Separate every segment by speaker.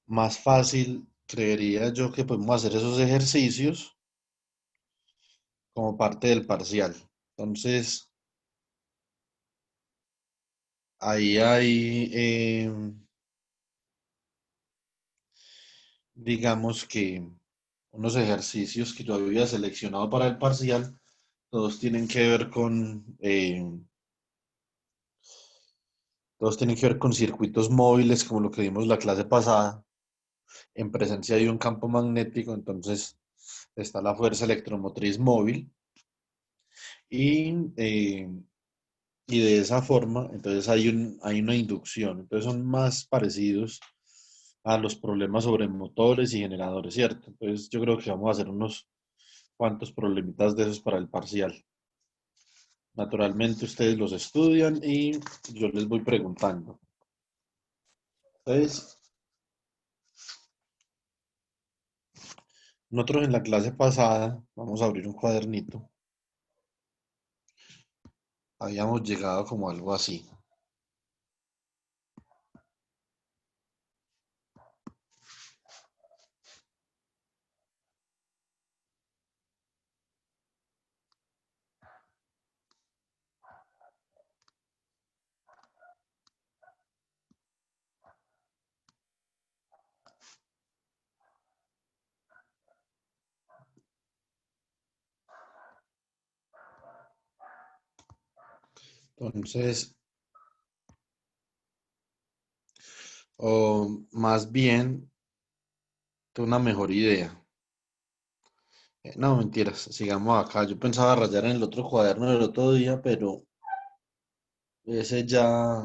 Speaker 1: más fácil, creería yo que podemos hacer esos ejercicios como parte del parcial. Entonces, ahí hay, digamos que unos ejercicios que yo había seleccionado para el parcial, todos tienen que ver todos tienen que ver con circuitos móviles, como lo que vimos la clase pasada. En presencia de un campo magnético, entonces está la fuerza electromotriz móvil y, eh, y de esa forma, entonces hay una inducción. Entonces son más parecidos a los problemas sobre motores y generadores, ¿cierto? Entonces yo creo que vamos a hacer unos cuantos problemitas de esos para el parcial. Naturalmente ustedes los estudian y yo les voy preguntando. Entonces, nosotros en la clase pasada, vamos a abrir un cuadernito, habíamos llegado como algo así. Entonces, o más bien, tengo una mejor idea. No, mentiras, sigamos acá. Yo pensaba rayar en el otro cuaderno del otro día, pero ese ya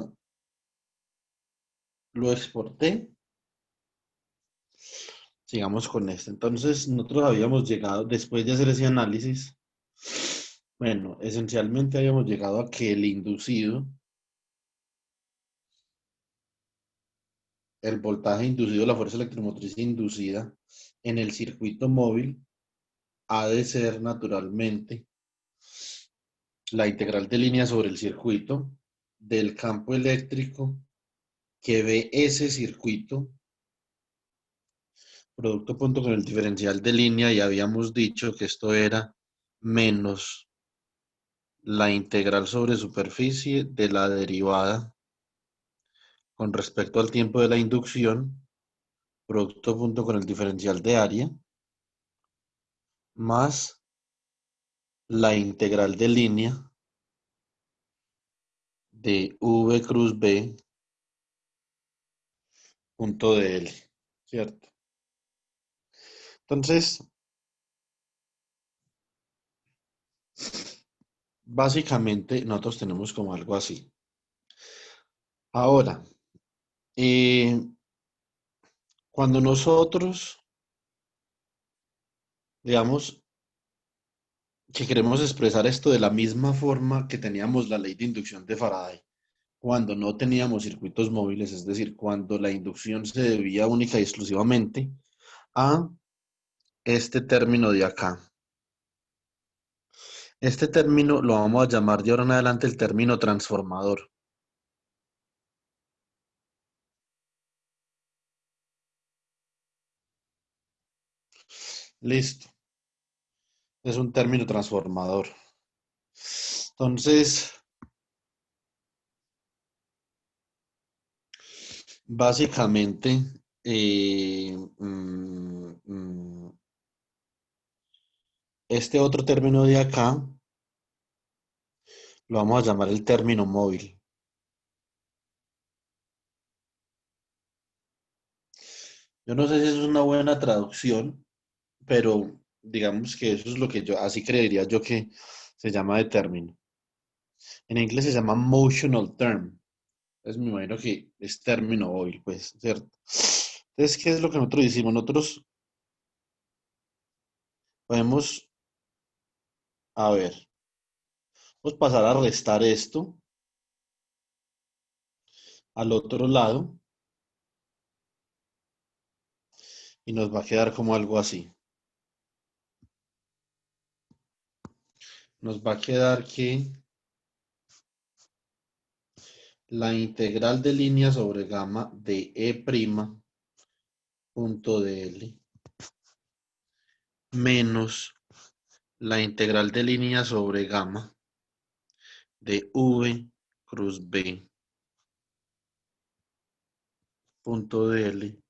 Speaker 1: lo exporté. Sigamos con este. Entonces, nosotros habíamos llegado, después de hacer ese análisis, bueno, esencialmente habíamos llegado a que el inducido, el voltaje inducido, la fuerza electromotriz inducida en el circuito móvil ha de ser naturalmente la integral de línea sobre el circuito del campo eléctrico que ve ese circuito, producto punto con el diferencial de línea, y habíamos dicho que esto era menos la integral sobre superficie de la derivada con respecto al tiempo de la inducción, producto punto con el diferencial de área, más la integral de línea de V cruz B punto de L, ¿cierto? Entonces, básicamente nosotros tenemos como algo así. Ahora, eh, cuando nosotros, digamos, que queremos expresar esto de la misma forma que teníamos la ley de inducción de Faraday, cuando no teníamos circuitos móviles, es decir, cuando la inducción se debía única y exclusivamente a este término de acá. Este término lo vamos a llamar de ahora en adelante el término transformador. Listo, es un término transformador. Entonces, básicamente, este otro término de acá lo vamos a llamar el término móvil. Yo no sé si eso es una buena traducción, pero digamos que eso es lo que yo, así creería yo que se llama de término. En inglés se llama motional term. Entonces me imagino que es término móvil, pues, ¿cierto? Entonces, ¿qué es lo que nosotros hicimos? Nosotros podemos, a ver, vamos a pasar a restar esto al otro lado y nos va a quedar como algo así. Nos va a quedar que la integral de línea sobre gamma de E' punto de L menos la integral de línea sobre gamma de V cruz B punto de L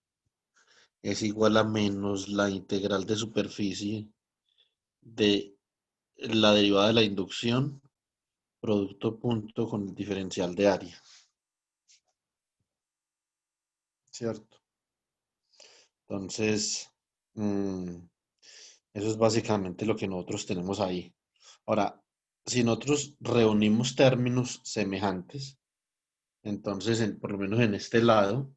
Speaker 1: es igual a menos la integral de superficie de la derivada de la inducción, producto punto con el diferencial de área. ¿Cierto? Entonces, eso es básicamente lo que nosotros tenemos ahí. Ahora, si nosotros reunimos términos semejantes, entonces, por lo menos en este lado,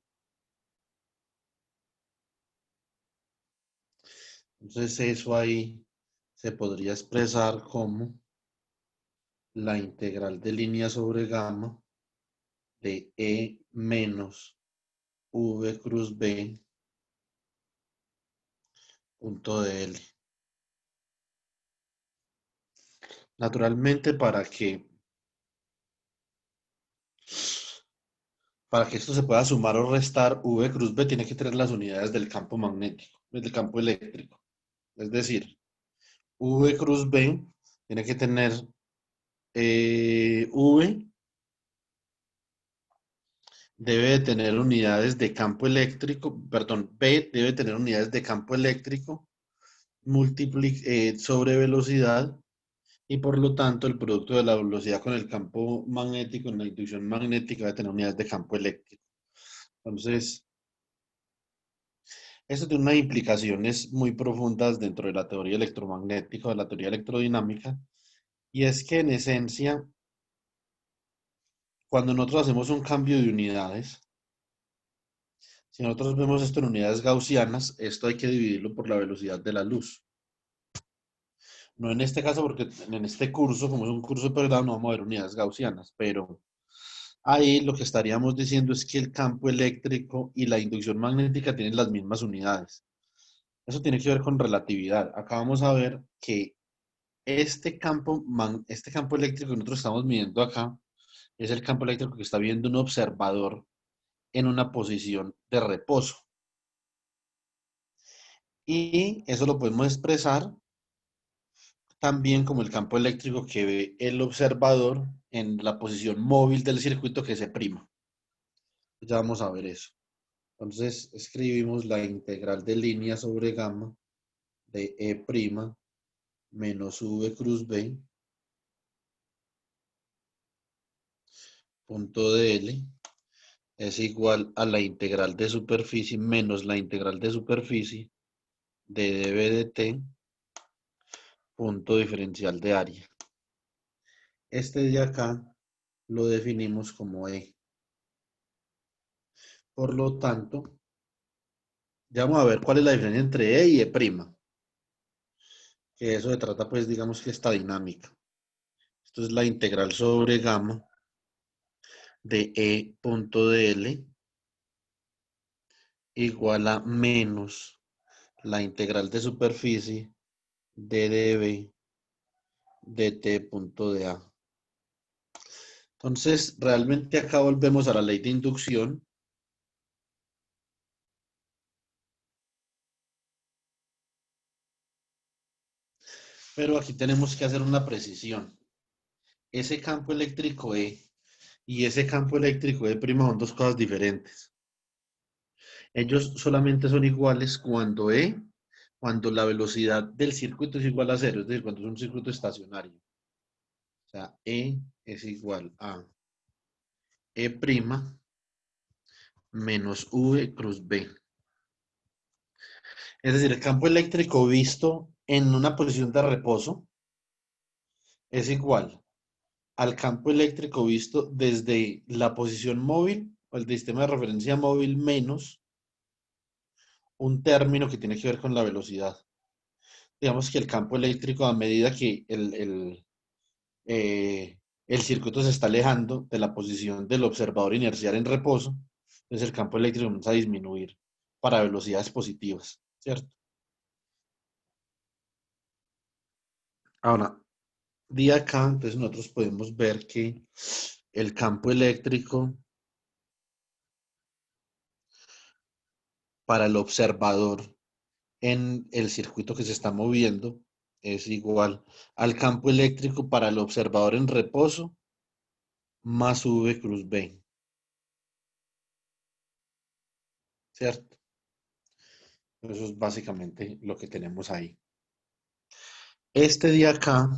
Speaker 1: entonces eso ahí se podría expresar como la integral de línea sobre gamma de E menos V cruz B punto de L. Naturalmente, para que esto se pueda sumar o restar, V cruz B tiene que tener las unidades del campo magnético, del campo eléctrico. Es decir, V cruz B tiene que tener V debe de tener unidades de campo eléctrico, perdón, B debe tener unidades de campo eléctrico sobre velocidad y por lo tanto el producto de la velocidad con el campo magnético en la inducción magnética debe tener unidades de campo eléctrico. Entonces, eso tiene unas implicaciones muy profundas dentro de la teoría electromagnética, de la teoría electrodinámica, y es que en esencia, cuando nosotros hacemos un cambio de unidades, si nosotros vemos esto en unidades gaussianas, esto hay que dividirlo por la velocidad de la luz. No en este caso, porque en este curso, como es un curso de verdad, no vamos a ver unidades gaussianas, pero ahí lo que estaríamos diciendo es que el campo eléctrico y la inducción magnética tienen las mismas unidades. Eso tiene que ver con relatividad. Acá vamos a ver que este campo eléctrico que nosotros estamos midiendo acá es el campo eléctrico que está viendo un observador en una posición de reposo. Y eso lo podemos expresar también como el campo eléctrico que ve el observador en la posición móvil del circuito que se prima. Ya vamos a ver eso. Entonces escribimos la integral de línea sobre gamma de E' menos V cruz B punto de L es igual a la integral de superficie menos la integral de superficie de dB de T punto diferencial de área. Este de acá lo definimos como E. Por lo tanto, ya vamos a ver cuál es la diferencia entre E y E'. Que eso se trata, pues, digamos que esta dinámica. Esto es la integral sobre gamma de E punto de L igual a menos la integral de superficie de dB de T punto de A. Entonces, realmente acá volvemos a la ley de inducción. Pero aquí tenemos que hacer una precisión. Ese campo eléctrico E y ese campo eléctrico E' son dos cosas diferentes. Ellos solamente son iguales cuando la velocidad del circuito es igual a cero, es decir, cuando es un circuito estacionario. O sea, E es igual a E' menos V cruz B. Es decir, el campo eléctrico visto en una posición de reposo es igual al campo eléctrico visto desde la posición móvil o el sistema de referencia móvil menos un término que tiene que ver con la velocidad. Digamos que el campo eléctrico, a medida que el circuito se está alejando de la posición del observador inercial en reposo, entonces el campo eléctrico comienza a disminuir para velocidades positivas, ¿cierto? Ahora, de acá, entonces nosotros podemos ver que el campo eléctrico para el observador en el circuito que se está moviendo es igual al campo eléctrico para el observador en reposo más V cruz B, ¿cierto? Eso es básicamente lo que tenemos ahí. Este de acá,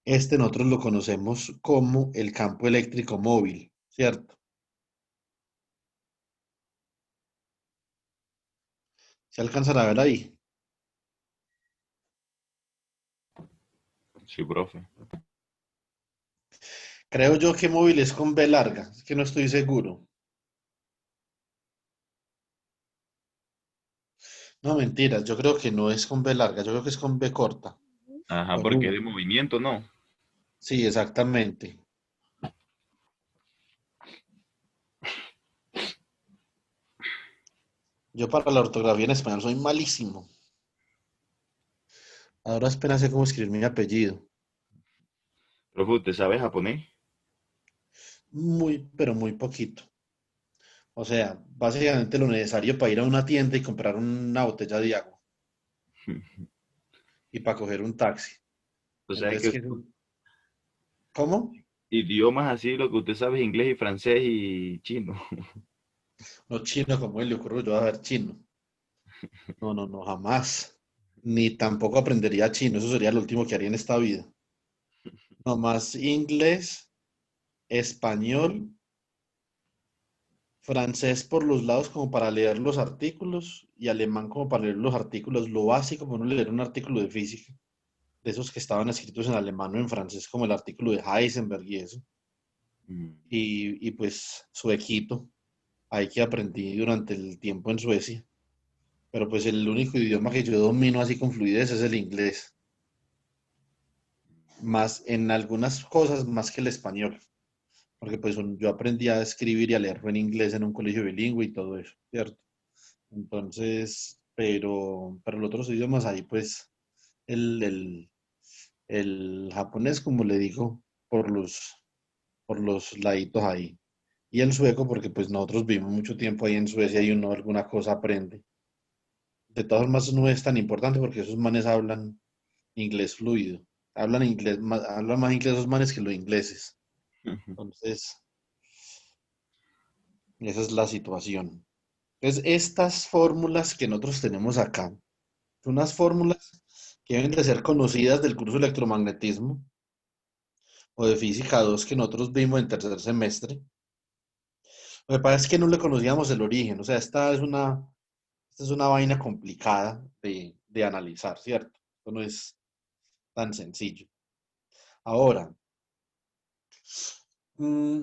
Speaker 1: este nosotros lo conocemos como el campo eléctrico móvil, ¿cierto? ¿Se alcanzará a ver ahí?
Speaker 2: Sí, profe.
Speaker 1: Creo yo que móvil es con B larga, es que no estoy seguro. No, mentiras, yo creo que no es con B larga, yo creo que es con B corta,
Speaker 2: Ajá,
Speaker 1: con
Speaker 2: porque es
Speaker 1: U.
Speaker 2: de movimiento, ¿no?
Speaker 1: Sí, exactamente. Yo para la ortografía en español soy malísimo. Ahora apenas sé cómo escribir mi apellido.
Speaker 2: Profe, ¿usted sabe japonés?
Speaker 1: Muy, pero muy poquito. O sea, básicamente lo necesario para ir a una tienda y comprar una botella de agua y para coger un taxi.
Speaker 2: O sea, es
Speaker 1: Entonces,
Speaker 2: que
Speaker 1: ¿cómo?
Speaker 2: idiomas así, lo que usted sabe es inglés y francés y chino.
Speaker 1: No chino, como él le ocurrió yo a ver chino. No, no, no, jamás. Ni tampoco aprendería chino, eso sería lo último que haría en esta vida. No más inglés, español, francés por los lados como para leer los artículos y alemán como para leer los artículos, lo básico para uno leer un artículo de física, de esos que estaban escritos en alemán o en francés, como el artículo de Heisenberg y eso.
Speaker 2: Mm.
Speaker 1: Y pues suequito, ahí que aprendí durante el tiempo en Suecia. Pero pues el único idioma que yo domino así con fluidez es el inglés, más en algunas cosas más que el español, porque pues yo aprendí a escribir y a leerlo en inglés en un colegio bilingüe y todo eso, ¿cierto? Entonces, pero los otros idiomas ahí pues el, el, el japonés, como le digo, por los laditos ahí. Y el sueco, porque pues nosotros vivimos mucho tiempo ahí en Suecia y uno alguna cosa aprende. De todas formas, no es tan importante porque esos manes hablan inglés fluido. Hablan inglés, hablan más inglés esos manes que los ingleses. Entonces, esa es la situación. Entonces, estas fórmulas que nosotros tenemos acá, son unas fórmulas que deben de ser conocidas del curso de electromagnetismo o de física 2 que nosotros vimos en tercer semestre. Lo que pasa es que no le conocíamos el origen, o sea, esta es una vaina complicada de analizar, ¿cierto? Esto no es tan sencillo. Ahora, mm,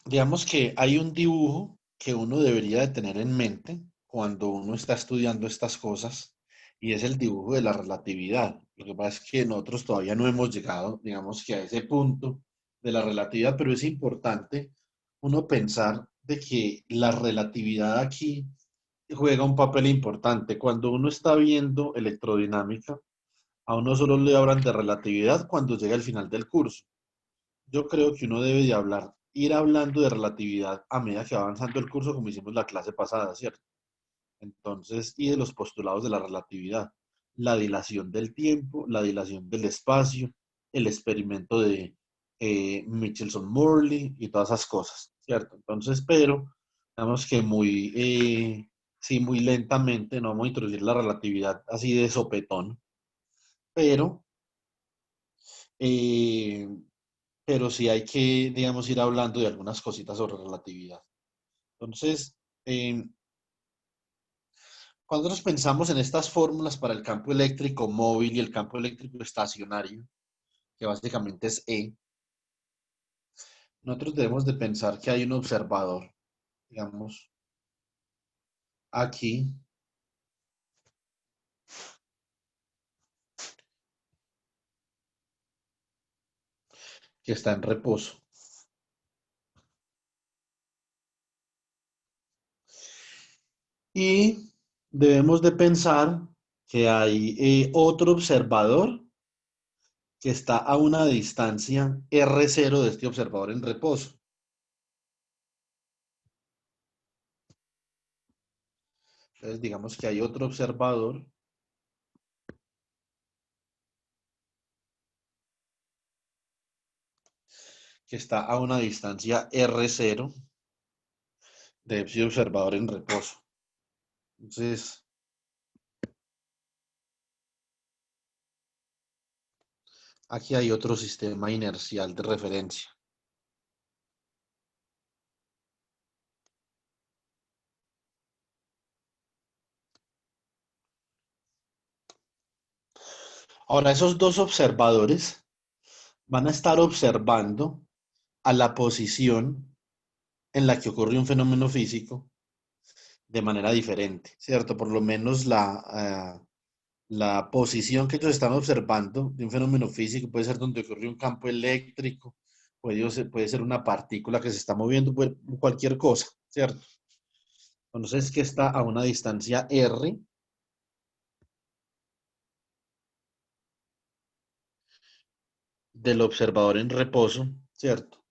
Speaker 1: digamos que hay un dibujo que uno debería de tener en mente cuando uno está estudiando estas cosas y es el dibujo de la relatividad. Lo que pasa es que nosotros todavía no hemos llegado, digamos que a ese punto de la relatividad, pero es importante uno pensar de que la relatividad aquí juega un papel importante. Cuando uno está viendo electrodinámica, a uno solo le hablan de relatividad cuando llega al final del curso. Yo creo que uno debe de hablar, ir hablando de relatividad a medida que va avanzando el curso, como hicimos la clase pasada, ¿cierto? Entonces, y de los postulados de la relatividad, la dilación del tiempo, la dilación del espacio, el experimento de Michelson-Morley y todas esas cosas, ¿cierto? Entonces, pero, digamos que sí, muy lentamente, no vamos a introducir la relatividad así de sopetón, pero eh, pero sí hay que, digamos, ir hablando de algunas cositas sobre relatividad. Entonces, cuando nos pensamos en estas fórmulas para el campo eléctrico móvil y el campo eléctrico estacionario, que básicamente es E, nosotros debemos de pensar que hay un observador, digamos, aquí, que está en reposo. Y debemos de pensar que hay otro observador que está a una distancia R0 de este observador en reposo. Entonces, digamos que hay otro observador que está a una distancia R0 de ese observador en reposo. Entonces, aquí hay otro sistema inercial de referencia. Ahora, esos dos observadores van a estar observando a la posición en la que ocurre un fenómeno físico de manera diferente, ¿cierto? Por lo menos la posición que ellos están observando de un fenómeno físico puede ser donde ocurre un campo eléctrico, puede ser una partícula que se está moviendo, cualquier cosa, ¿cierto? Entonces, que está a una distancia R del observador en reposo, ¿cierto?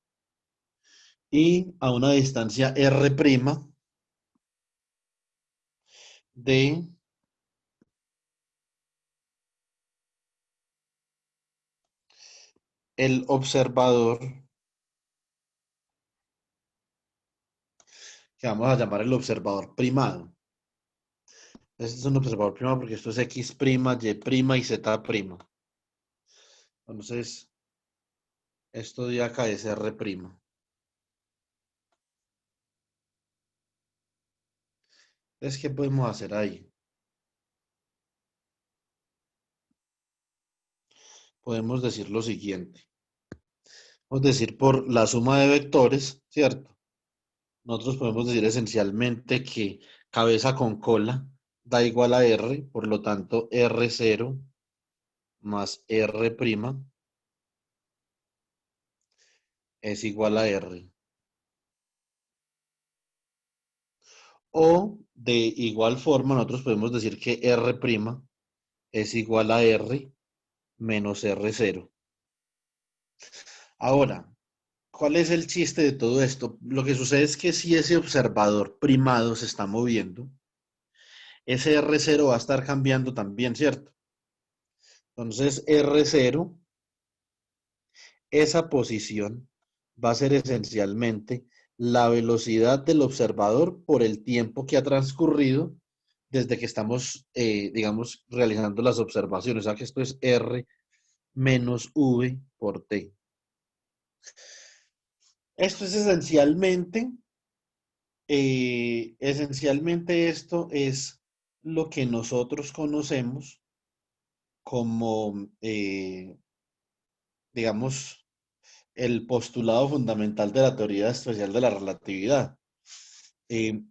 Speaker 1: Y a una distancia R' de el observador, que vamos a llamar el observador primado. Este es un observador primado porque esto es X', Y' y Z'. Entonces, esto de acá es R'. Entonces, ¿qué podemos hacer ahí? Podemos decir lo siguiente. Podemos decir por la suma de vectores, ¿cierto? Nosotros podemos decir esencialmente que cabeza con cola da igual a R, por lo tanto R0 más R' es igual a R. O de igual forma nosotros podemos decir que R' es igual a R menos R0. Ahora, ¿cuál es el chiste de todo esto? Lo que sucede es que si ese observador primado se está moviendo, ese R0 va a estar cambiando también, ¿cierto? Entonces, R0, esa posición va a ser esencialmente la velocidad del observador por el tiempo que ha transcurrido desde que estamos, digamos, realizando las observaciones. O sea que esto es R menos V por T. Esto es esencialmente esto es lo que nosotros conocemos como, digamos, el postulado fundamental de la teoría especial de la relatividad. Eh,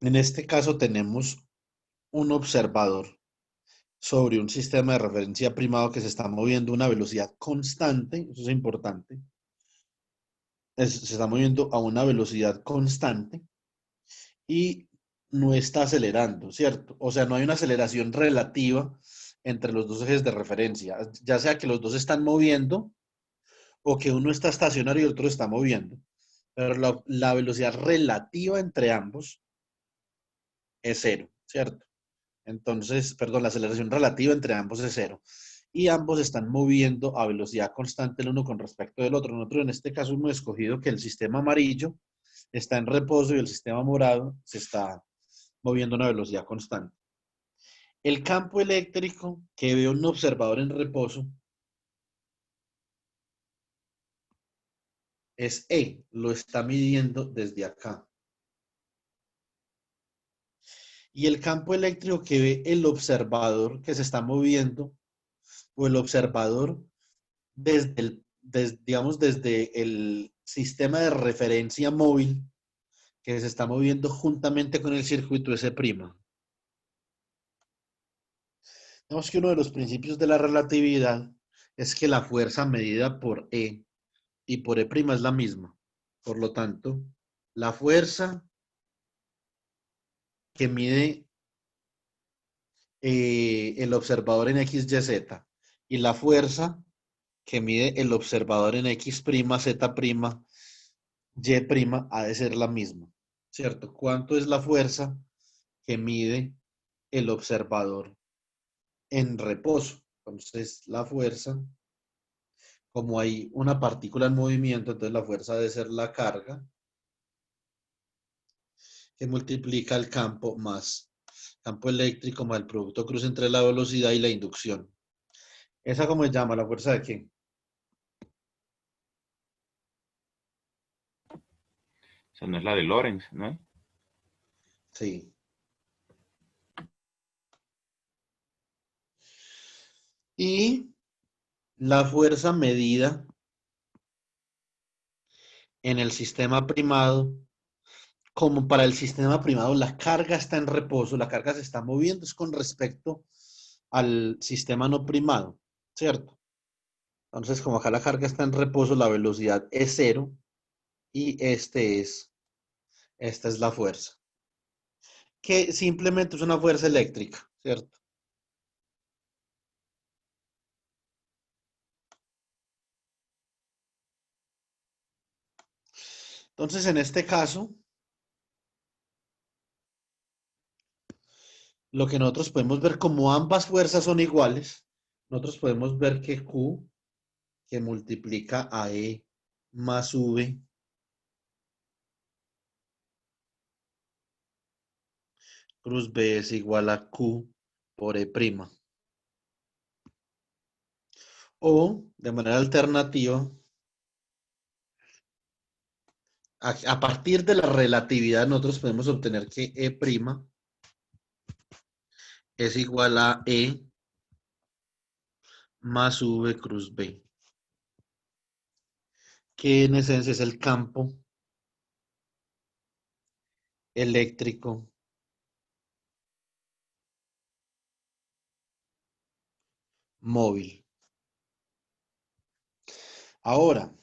Speaker 1: en este caso tenemos un observador sobre un sistema de referencia primado que se está moviendo a una velocidad constante, eso es importante, se está moviendo a una velocidad constante y no está acelerando, ¿cierto? O sea, no hay una aceleración relativa entre los dos ejes de referencia, ya sea que los dos están moviendo o que uno está estacionario y el otro está moviendo, pero la velocidad relativa entre ambos es cero, ¿cierto? Entonces, perdón, la aceleración relativa entre ambos es cero. Y ambos están moviendo a velocidad constante el uno con respecto del otro. Nosotros en este caso hemos escogido que el sistema amarillo está en reposo y el sistema morado se está moviendo a una velocidad constante. El campo eléctrico que ve un observador en reposo es E, lo está midiendo desde acá. Y el campo eléctrico que ve el observador que se está moviendo, o el observador digamos, desde el sistema de referencia móvil que se está moviendo juntamente con el circuito S'. Digamos que uno de los principios de la relatividad es que la fuerza medida por E y por E' es la misma. Por lo tanto, la fuerza que mide el observador en X, Y, Z y la fuerza que mide el observador en X', Z', Y' ha de ser la misma, ¿cierto? ¿Cuánto es la fuerza que mide el observador en reposo. Entonces, la fuerza, como hay una partícula en movimiento, entonces la fuerza debe ser la carga que multiplica el campo eléctrico más el producto cruz entre la velocidad y la inducción. ¿Esa cómo se llama? ¿La fuerza de qué?
Speaker 2: O sea, no es la de Lorentz, ¿no?
Speaker 1: Sí. Y la fuerza medida en el sistema primado, como para el sistema primado la carga está en reposo, la carga se está moviendo, es con respecto al sistema no primado, ¿cierto? Entonces, como acá la carga está en reposo, la velocidad es cero y esta es la fuerza, que simplemente es una fuerza eléctrica, ¿cierto? Entonces, en este caso, lo que nosotros podemos ver como ambas fuerzas son iguales, nosotros podemos ver que Q, que multiplica a E más V, cruz B es igual a Q por E'. O, de manera alternativa, a partir de la relatividad, nosotros podemos obtener que E' es igual a E más V cruz B, que en esencia es el campo eléctrico móvil. Ahora,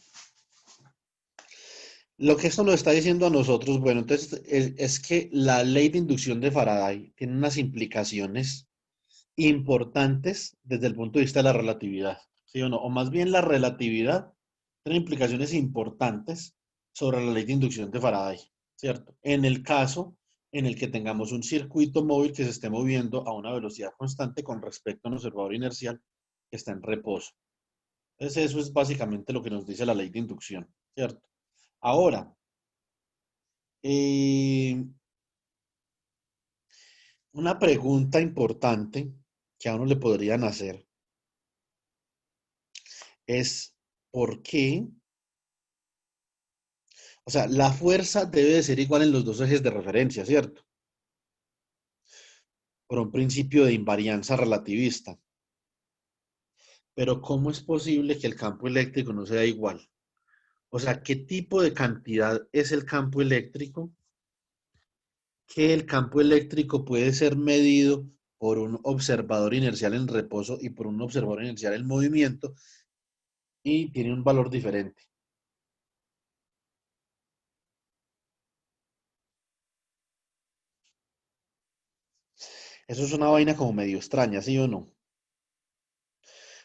Speaker 1: lo que esto nos está diciendo a nosotros, bueno, entonces es que la ley de inducción de Faraday tiene unas implicaciones importantes desde el punto de vista de la relatividad, ¿sí o no? O más bien la relatividad tiene implicaciones importantes sobre la ley de inducción de Faraday, ¿cierto? En el caso en el que tengamos un circuito móvil que se esté moviendo a una velocidad constante con respecto a un observador inercial que está en reposo. Entonces eso es básicamente lo que nos dice la ley de inducción, ¿cierto? Ahora, eh, una pregunta importante que a uno le podrían hacer es ¿por qué? O sea, la fuerza debe de ser igual en los dos ejes de referencia, ¿cierto? Por un principio de invarianza relativista. Pero ¿cómo es posible que el campo eléctrico no sea igual? O sea, ¿qué tipo de cantidad es el campo eléctrico? Que el campo eléctrico puede ser medido por un observador inercial en reposo y por un observador inercial en movimiento y tiene un valor diferente. Eso es una vaina como medio extraña, ¿sí o no?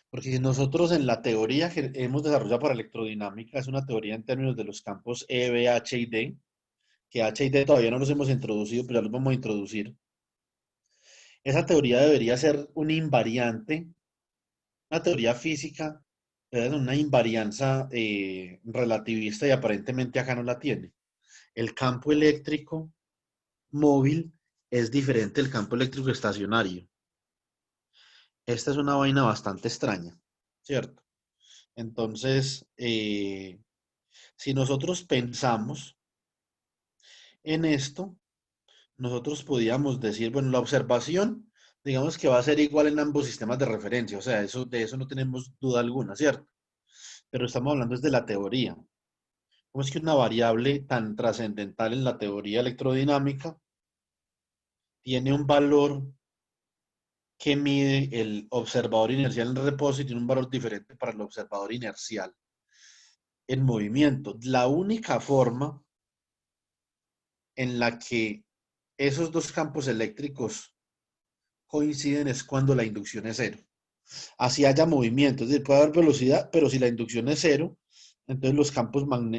Speaker 1: Porque si nosotros en la teoría que hemos desarrollado para electrodinámica, es una teoría en términos de los campos E, B, H y D, que H y D todavía no los hemos introducido, pero ya los vamos a introducir. Esa teoría debería ser un invariante, una teoría física, es una invarianza relativista y aparentemente acá no la tiene. El campo eléctrico móvil es diferente del campo eléctrico estacionario. Esta es una vaina bastante extraña, ¿cierto? Entonces, si nosotros pensamos en esto, nosotros podríamos decir, bueno, la observación, digamos que va a ser igual en ambos sistemas de referencia, o sea, de eso no tenemos duda alguna, ¿cierto? Pero estamos hablando desde la teoría. ¿Cómo es que una variable tan trascendental en la teoría electrodinámica tiene un valor que mide el observador inercial en reposo y tiene un valor diferente para el observador inercial en movimiento? La única forma en la que esos dos campos eléctricos coinciden es cuando la inducción es cero. Así haya movimiento, es decir, puede haber velocidad, pero si la inducción es cero, entonces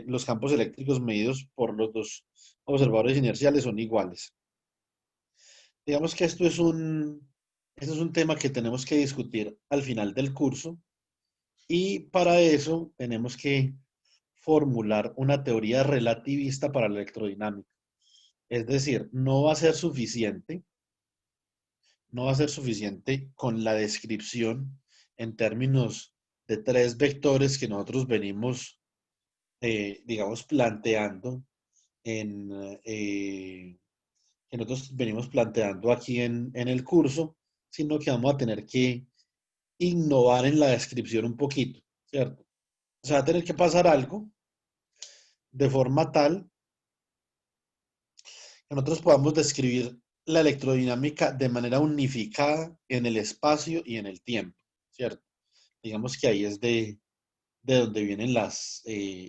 Speaker 1: los campos eléctricos medidos por los dos observadores inerciales son iguales. Digamos que esto es un tema que tenemos que discutir al final del curso y para eso tenemos que formular una teoría relativista para la electrodinámica. Es decir, no va a ser suficiente con la descripción en términos de tres vectores que nosotros venimos, digamos, planteando en, que nosotros venimos planteando aquí en el curso, sino que vamos a tener que innovar en la descripción un poquito, ¿cierto? O sea, va a tener que pasar algo de forma tal que nosotros podamos describir la electrodinámica de manera unificada en el espacio y en el tiempo, ¿cierto? Digamos que ahí es de donde vienen las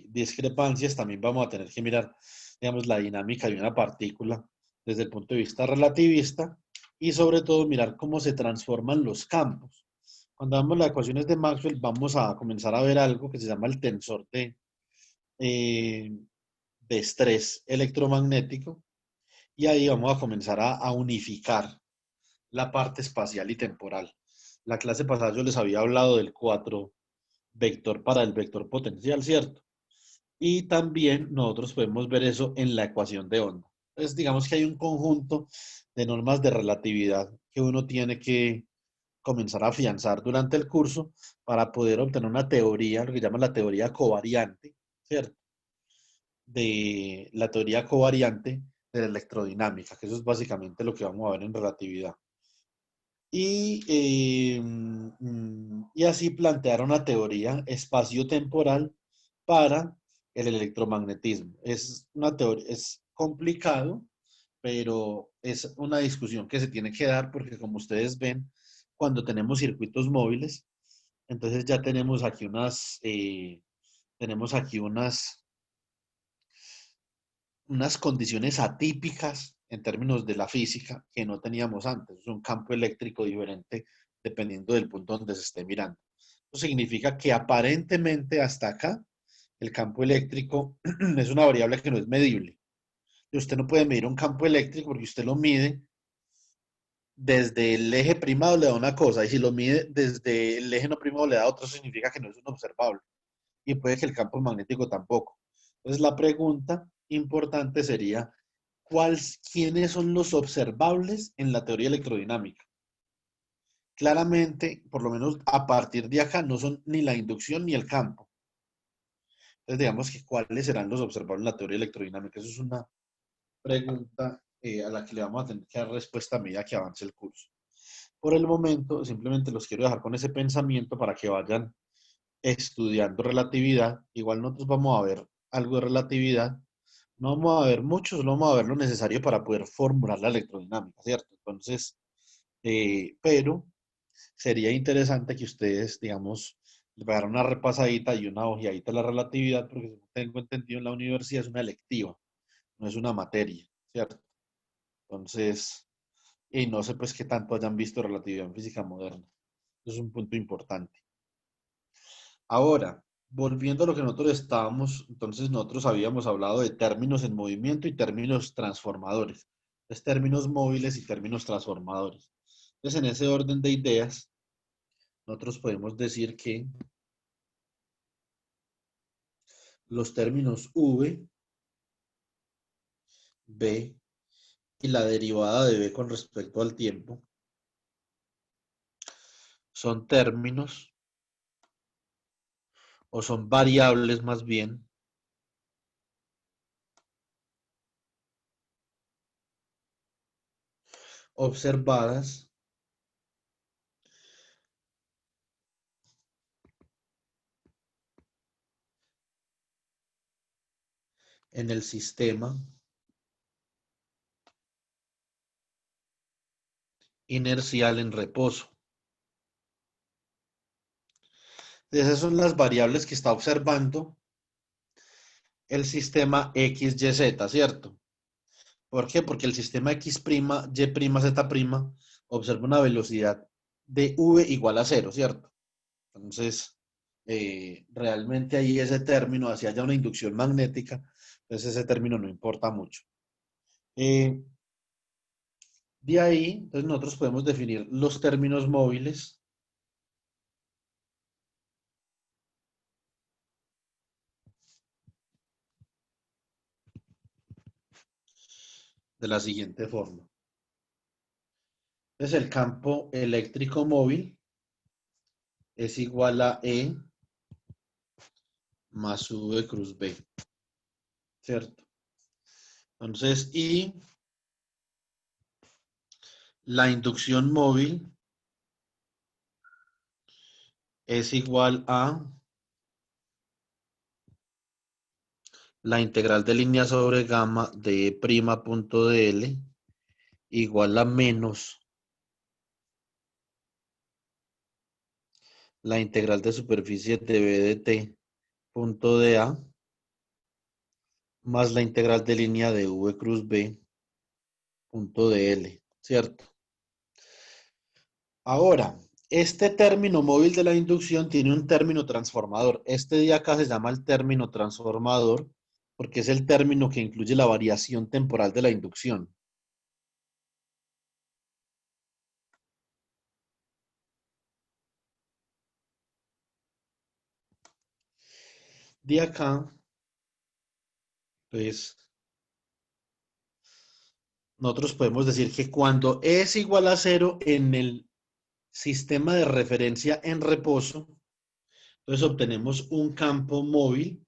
Speaker 1: discrepancias. También vamos a tener que mirar, digamos, la dinámica de una partícula desde el punto de vista relativista y sobre todo mirar cómo se transforman los campos. Cuando damos las ecuaciones de Maxwell, vamos a comenzar a ver algo que se llama el tensor eh, de estrés electromagnético y ahí vamos a comenzar a unificar la parte espacial y temporal. La clase pasada yo les había hablado del 4 vector para el vector potencial, ¿cierto? Y también nosotros podemos ver eso en la ecuación de onda. Entonces, digamos que hay un conjunto de normas de relatividad que uno tiene que comenzar a afianzar durante el curso para poder obtener una teoría, lo que llaman la teoría covariante, ¿cierto? De la teoría covariante de la electrodinámica, que eso es básicamente lo que vamos a ver en relatividad. Y así plantear una teoría espacio-temporal para el electromagnetismo. Es una teoría, es complicado, pero es una discusión que se tiene que dar porque como ustedes ven, cuando tenemos circuitos móviles, entonces ya tenemos aquí unas condiciones atípicas en términos de la física que no teníamos antes. Es un campo eléctrico diferente dependiendo del punto donde se esté mirando. Eso significa que aparentemente hasta acá el campo eléctrico es una variable que no es medible. Y usted no puede medir un campo eléctrico porque usted lo mide desde el eje primado le da una cosa y si lo mide desde el eje no primado le da otro, significa que no es un observable. Y puede que el campo magnético tampoco. Entonces la pregunta importante sería, ¿quiénes son los observables en la teoría electrodinámica? Claramente, por lo menos a partir de acá, no son ni la inducción ni el campo. Entonces, digamos que cuáles serán los observables en la teoría electrodinámica. Eso es una pregunta a la que le vamos a tener que dar respuesta a medida que avance el curso. Por el momento, simplemente los quiero dejar con ese pensamiento para que vayan estudiando relatividad. Igual nosotros vamos a ver algo de relatividad. No vamos a ver mucho, solo vamos a ver lo necesario para poder formular la electrodinámica, ¿cierto? Entonces, pero sería interesante que ustedes, digamos, le pegaran una repasadita y una ojeadita a la relatividad, porque como tengo entendido en la universidad es una electiva, no es una materia, ¿cierto? Entonces, y no sé pues qué tanto hayan visto relatividad en física moderna. Eso es un punto importante. Ahora, volviendo a lo que nosotros estábamos, entonces nosotros habíamos hablado de términos en movimiento y términos transformadores. Es términos móviles y términos transformadores. Entonces, en ese orden de ideas, nosotros podemos decir que los términos V, B y la derivada de B con respecto al tiempo son términos o son variables más bien observadas en el sistema inercial en reposo. Esas son las variables que está observando el sistema XYZ, ¿cierto? ¿Por qué? Porque el sistema X', Y', Z' observa una velocidad de V igual a cero, ¿cierto? Entonces, realmente ahí ese término, hacia haya una inducción magnética, entonces ese término no importa mucho. Eh, De ahí, entonces nosotros podemos definir los términos móviles de la siguiente forma. Entonces el campo eléctrico móvil es igual a E más V cruz B, ¿cierto? Entonces, y la inducción móvil es igual a la integral de línea sobre gamma de E' punto dl igual a menos la integral de superficie de B de T punto dA más la integral de línea de V cruz B punto dl, ¿cierto? Ahora, este término móvil de la inducción tiene un término transformador. Este de acá se llama el término transformador porque es el término que incluye la variación temporal de la inducción. De acá, pues, nosotros podemos decir que cuando E es igual a cero en el sistema de referencia en reposo, entonces obtenemos un campo móvil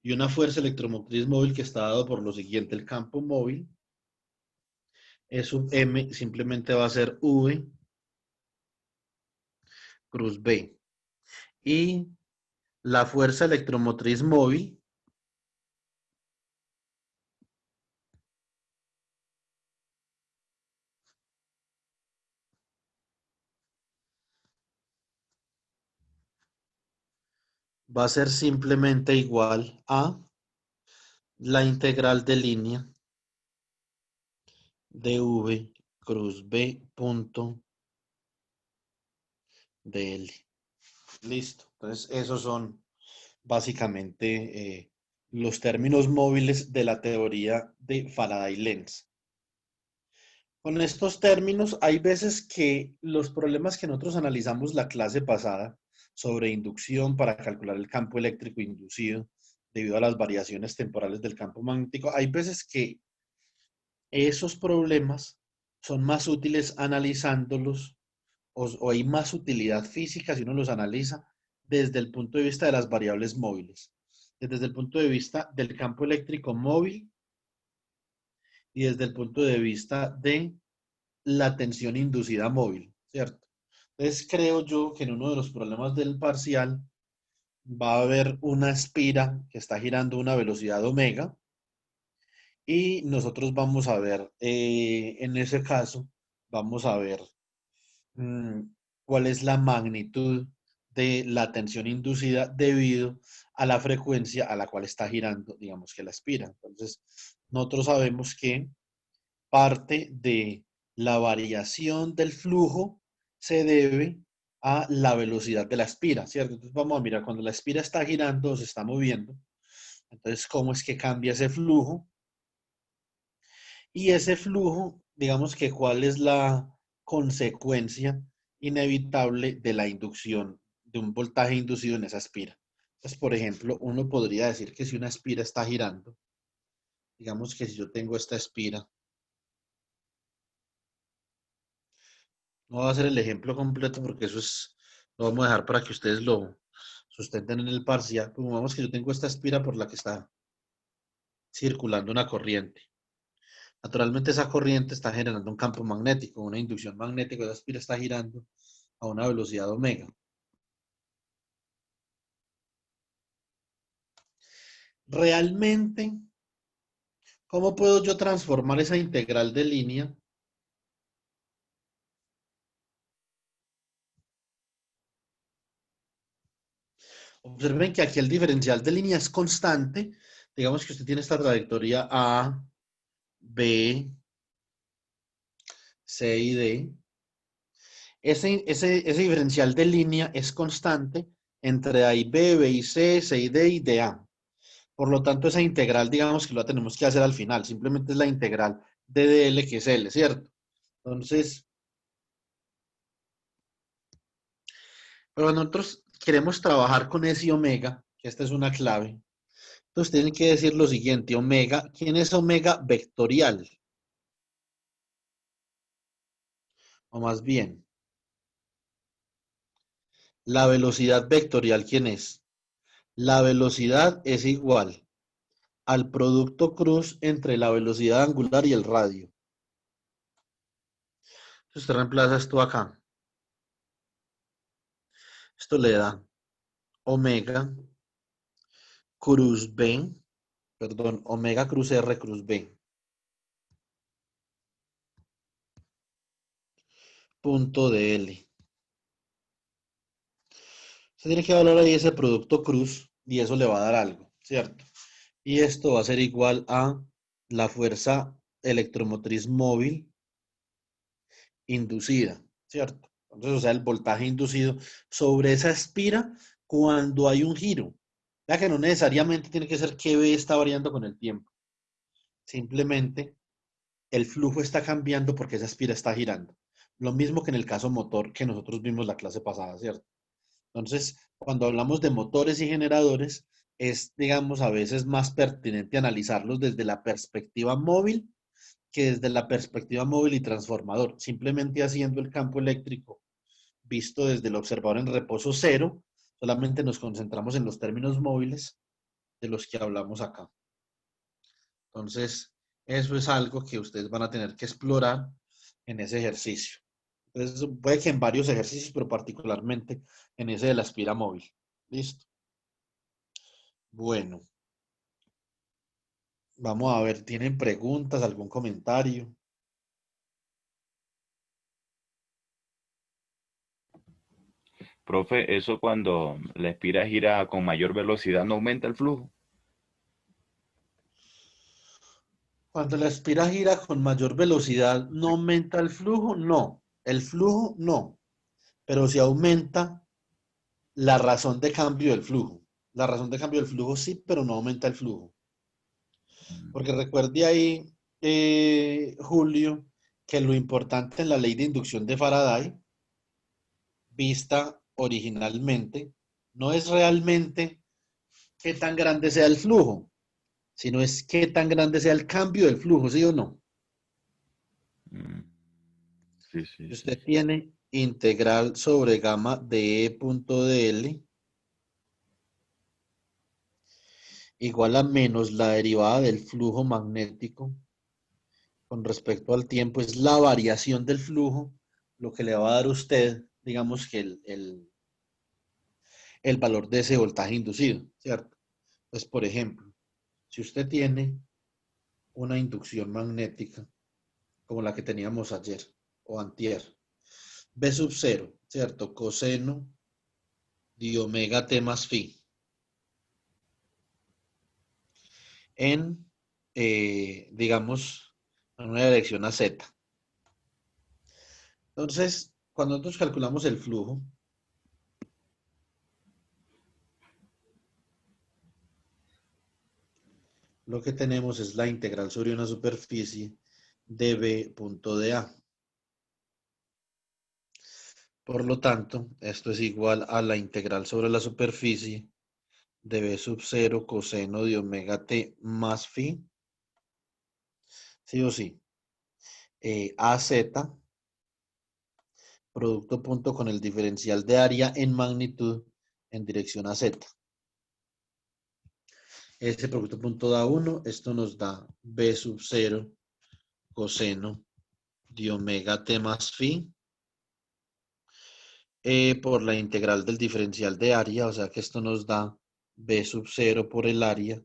Speaker 1: y una fuerza electromotriz móvil que está dado por lo siguiente. El campo móvil E sub M simplemente va a ser V cruz B. Y la fuerza electromotriz móvil va a ser simplemente igual a la integral de línea de V cruz B punto dl. Listo. Entonces, esos son básicamente los términos móviles de la teoría de Faraday-Lenz. Con estos términos, hay veces que los problemas que nosotros analizamos la clase pasada sobre inducción para calcular el campo eléctrico inducido debido a las variaciones temporales del campo magnético, hay veces que esos problemas son más útiles analizándolos o hay más utilidad física si uno los analiza desde el punto de vista de las variables móviles, desde el punto de vista del campo eléctrico móvil y desde el punto de vista de la tensión inducida móvil, ¿cierto? Entonces creo yo que en uno de los problemas del parcial va a haber una espira que está girando a una velocidad omega y nosotros vamos a ver, en ese caso, vamos a ver mm, cuál es la magnitud de la tensión inducida debido a la frecuencia a la cual está girando, digamos que la espira. Entonces, nosotros sabemos que parte de la variación del flujo se debe a la velocidad de la espira, ¿cierto? Entonces vamos a mirar cuando la espira está girando o se está moviendo. Entonces, ¿cómo es que cambia ese flujo? Y ese flujo, digamos que cuál es la consecuencia inevitable de la inducción, de un voltaje inducido en esa espira. Entonces, por ejemplo, uno podría decir que si una espira está girando, digamos que si yo tengo esta espira, no voy a hacer el ejemplo completo porque eso es, lo vamos a dejar para que ustedes lo sustenten en el parcial. Pongamos que yo tengo esta espira por la que está circulando una corriente. Naturalmente esa corriente está generando un campo magnético, una inducción magnética, esa espira está girando a una velocidad omega. Realmente, ¿cómo puedo yo transformar esa integral de línea? Observen que aquí el diferencial de línea es constante. Digamos que usted tiene esta trayectoria A, B, C y D. Ese diferencial de línea es constante entre A y B, B y C, C y D y DA. Por lo tanto, esa integral, digamos que la tenemos que hacer al final. Simplemente es la integral de DL, que es L, ¿cierto? Entonces, pero nosotros queremos trabajar con ese omega, que esta es una clave. Entonces tienen que decir lo siguiente, omega, ¿quién es omega vectorial? O más bien, la velocidad vectorial, ¿quién es? La velocidad es igual al producto cruz entre la velocidad angular y el radio. Entonces usted reemplaza esto acá. Esto le da omega cruz B, perdón, omega cruz R cruz B, punto de L. Se tiene que valorar ahí ese producto cruz y eso le va a dar algo, ¿cierto? Y esto va a ser igual a la fuerza electromotriz móvil inducida, ¿cierto? Entonces, o sea, el voltaje inducido sobre esa espira cuando hay un giro. Ya que no necesariamente tiene que ser que B está variando con el tiempo. Simplemente el flujo está cambiando porque esa espira está girando. Lo mismo que en el caso motor que nosotros vimos la clase pasada, ¿cierto? Entonces, cuando hablamos de motores y generadores, es, digamos, a veces más pertinente analizarlos desde la perspectiva móvil que desde la perspectiva móvil y transformador. Simplemente haciendo el campo eléctrico visto desde el observador en reposo cero, solamente nos concentramos en los términos móviles de los que hablamos acá. Entonces, eso es algo que ustedes van a tener que explorar en ese ejercicio. Entonces, puede que en varios ejercicios, pero particularmente en ese de la espira móvil. ¿Listo? Bueno, vamos a ver, ¿tienen preguntas, algún comentario?
Speaker 2: Profe, eso cuando la espira gira con mayor velocidad no aumenta el flujo.
Speaker 1: Cuando la espira gira con mayor velocidad, ¿no aumenta el flujo? No. El flujo no, pero sí aumenta la razón de cambio del flujo. La razón de cambio del flujo sí, pero no aumenta el flujo. Porque recuerde ahí, Julio, que lo importante en la ley de inducción de Faraday, vista originalmente, no es realmente qué tan grande sea el flujo, sino es qué tan grande sea el cambio del flujo, ¿sí o no?
Speaker 2: Mm, sí, sí,
Speaker 1: Si
Speaker 2: sí,
Speaker 1: usted
Speaker 2: sí.
Speaker 1: tiene integral sobre gamma de E punto de L igual a menos la derivada del flujo magnético con respecto al tiempo, es la variación del flujo, lo que le va a dar a usted, digamos que el valor de ese voltaje inducido, ¿cierto? Entonces, por ejemplo, si usted tiene una inducción magnética como la que teníamos ayer o antier, B sub cero, ¿cierto? Coseno de omega t más phi en, digamos, en una dirección a z. Entonces, cuando nosotros calculamos el flujo, lo que tenemos es la integral sobre una superficie de B punto de A. Por lo tanto, esto es igual a la integral sobre la superficie de B sub 0 coseno de omega t más phi, sí o sí, AZ, producto punto con el diferencial de área en magnitud en dirección a Z. Ese producto punto da 1, esto nos da B sub 0 coseno de omega t más phi por la integral del diferencial de área, o sea que esto nos da B sub 0 por el área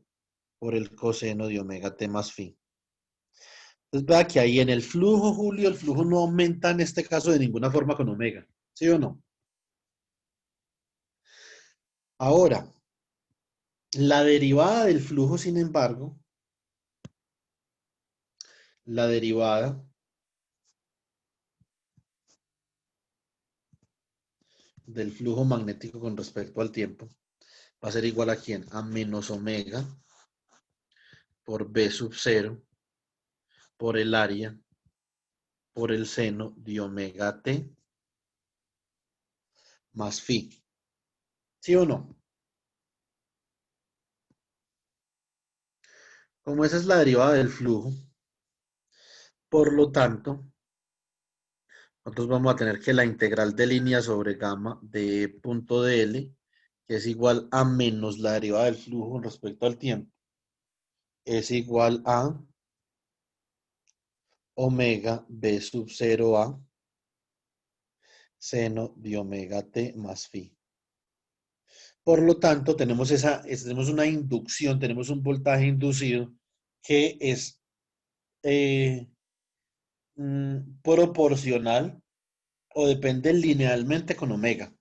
Speaker 1: por el coseno de omega t más phi. Entonces vea que ahí en el flujo, Julio, el flujo no aumenta en este caso de ninguna forma con omega, ¿sí o no? Ahora, la derivada del flujo, sin embargo, la derivada del flujo magnético con respecto al tiempo va a ser igual a quién? A menos omega por B sub 0 por el área por el seno de omega t más phi. ¿Sí o no? Como esa es la derivada del flujo, por lo tanto, nosotros vamos a tener que la integral de línea sobre gamma de punto de L, que es igual a menos la derivada del flujo con respecto al tiempo, es igual a omega b sub 0 a seno de omega t más phi. Por lo tanto, tenemos una inducción, tenemos un voltaje inducido que es eh, proporcional o depende linealmente con omega.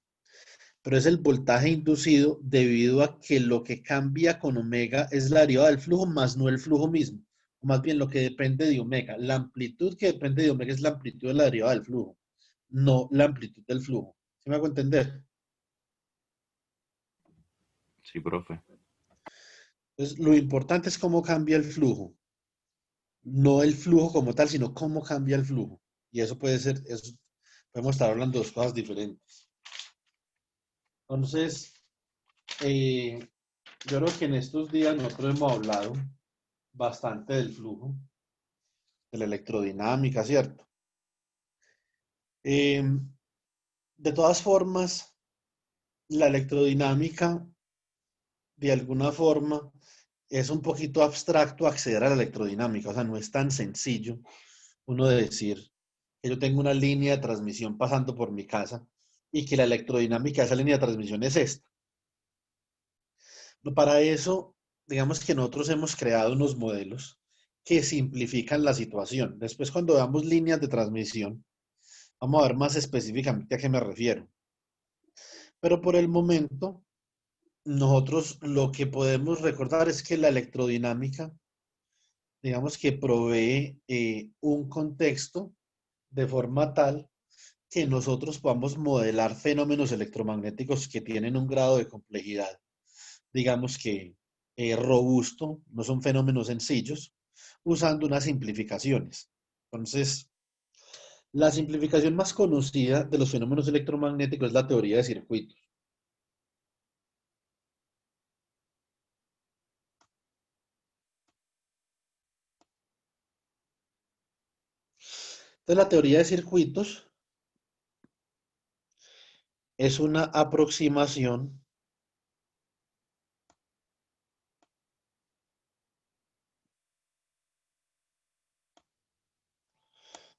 Speaker 1: Pero es el voltaje inducido debido a que lo que cambia con omega es la derivada del flujo más no el flujo mismo. O más bien lo que depende de omega. La amplitud que depende de omega es la amplitud de la derivada del flujo, no la amplitud del flujo. ¿Sí me hago entender?
Speaker 2: Sí, profe.
Speaker 1: Entonces, lo importante es cómo cambia el flujo. No el flujo como tal, sino cómo cambia el flujo. Y eso puede ser, eso, podemos estar hablando de dos cosas diferentes. Entonces, eh, yo creo que en estos días nosotros hemos hablado bastante del flujo, de la electrodinámica, ¿cierto? Eh, de todas formas, la electrodinámica, de alguna forma, es un poquito abstracto acceder a la electrodinámica, o sea, no es tan sencillo uno de decir que yo tengo una línea de transmisión pasando por mi casa y que la electrodinámica de esa línea de transmisión es esta. Para eso, digamos que nosotros hemos creado unos modelos que simplifican la situación. Después, cuando damos líneas de transmisión, vamos a ver más específicamente a qué me refiero. Pero por el momento, nosotros lo que podemos recordar es que la electrodinámica, digamos que provee un contexto de forma tal que nosotros podamos modelar fenómenos electromagnéticos que tienen un grado de complejidad, digamos que robusto, no son fenómenos sencillos, usando unas simplificaciones. Entonces, la simplificación más conocida de los fenómenos electromagnéticos es la teoría de circuitos. Entonces, la teoría de circuitos es una aproximación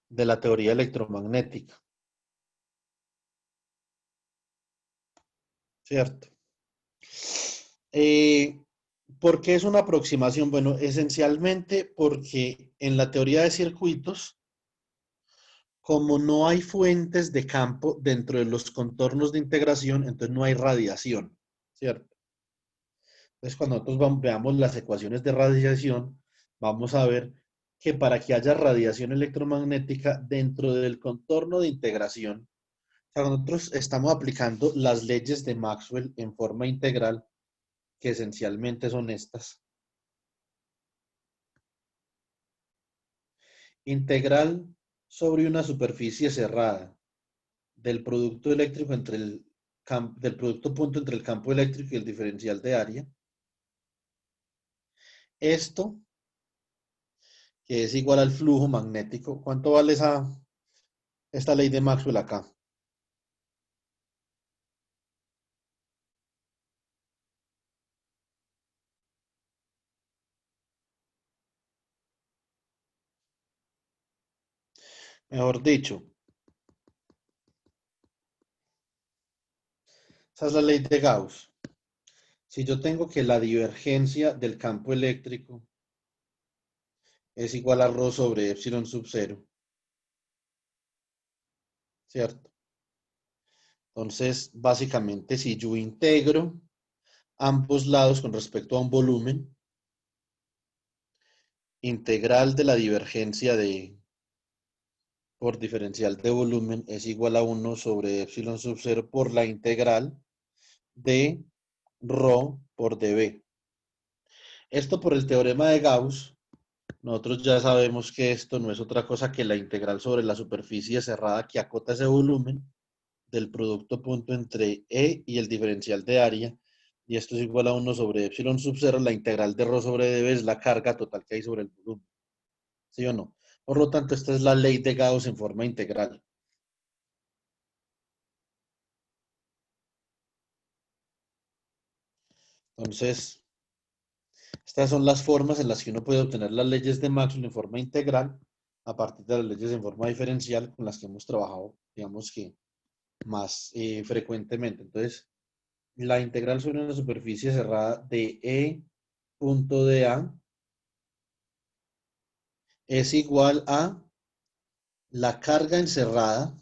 Speaker 1: de la teoría electromagnética, ¿cierto? Eh, ¿Por qué es una aproximación? Bueno, esencialmente porque en la teoría de circuitos, como no hay fuentes de campo dentro de los contornos de integración, entonces no hay radiación, ¿cierto? Entonces, cuando nosotros veamos las ecuaciones de radiación, vamos a ver que para que haya radiación electromagnética dentro del contorno de integración, o sea, nosotros estamos aplicando las leyes de Maxwell en forma integral, que esencialmente son estas. Integral sobre una superficie cerrada del producto eléctrico entre del producto punto entre el campo eléctrico y el diferencial de área. Esto, que es igual al flujo magnético. ¿Cuánto vale esta ley de Maxwell acá? Mejor dicho, esa es la ley de Gauss. Si yo tengo que la divergencia del campo eléctrico es igual a ρ sobre epsilon sub 0, ¿cierto? Entonces, básicamente, si yo integro ambos lados con respecto a un volumen, integral de la divergencia por diferencial de volumen es igual a 1 sobre epsilon sub 0 por la integral de ρ por dB. Esto por el teorema de Gauss Nosotros ya sabemos que esto no es otra cosa que la integral sobre la superficie cerrada que acota ese volumen del producto punto entre E y el diferencial de área. Y esto es igual a 1 sobre epsilon sub 0. La integral de ρ sobre dv es la carga total que hay sobre el volumen. ¿Sí o no? Por lo tanto, esta es la ley de Gauss en forma integral. Entonces, estas son las formas en las que uno puede obtener las leyes de Maxwell en forma integral a partir de las leyes en forma diferencial con las que hemos trabajado, digamos que más frecuentemente. Entonces, la integral sobre una superficie cerrada de E punto de A es igual a la carga encerrada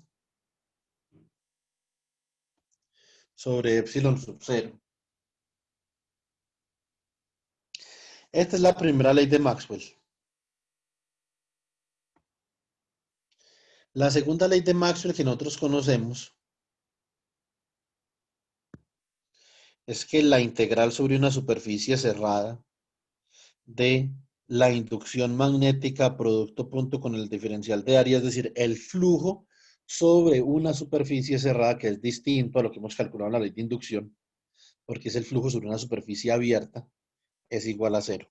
Speaker 1: sobre epsilon sub 0. Esta es la primera ley de Maxwell. La segunda ley de Maxwell que nosotros conocemos es que la integral sobre una superficie cerrada de la inducción magnética producto punto con el diferencial de área, es decir, el flujo sobre una superficie cerrada que es distinto a lo que hemos calculado en la ley de inducción, porque es el flujo sobre una superficie abierta, es igual a cero,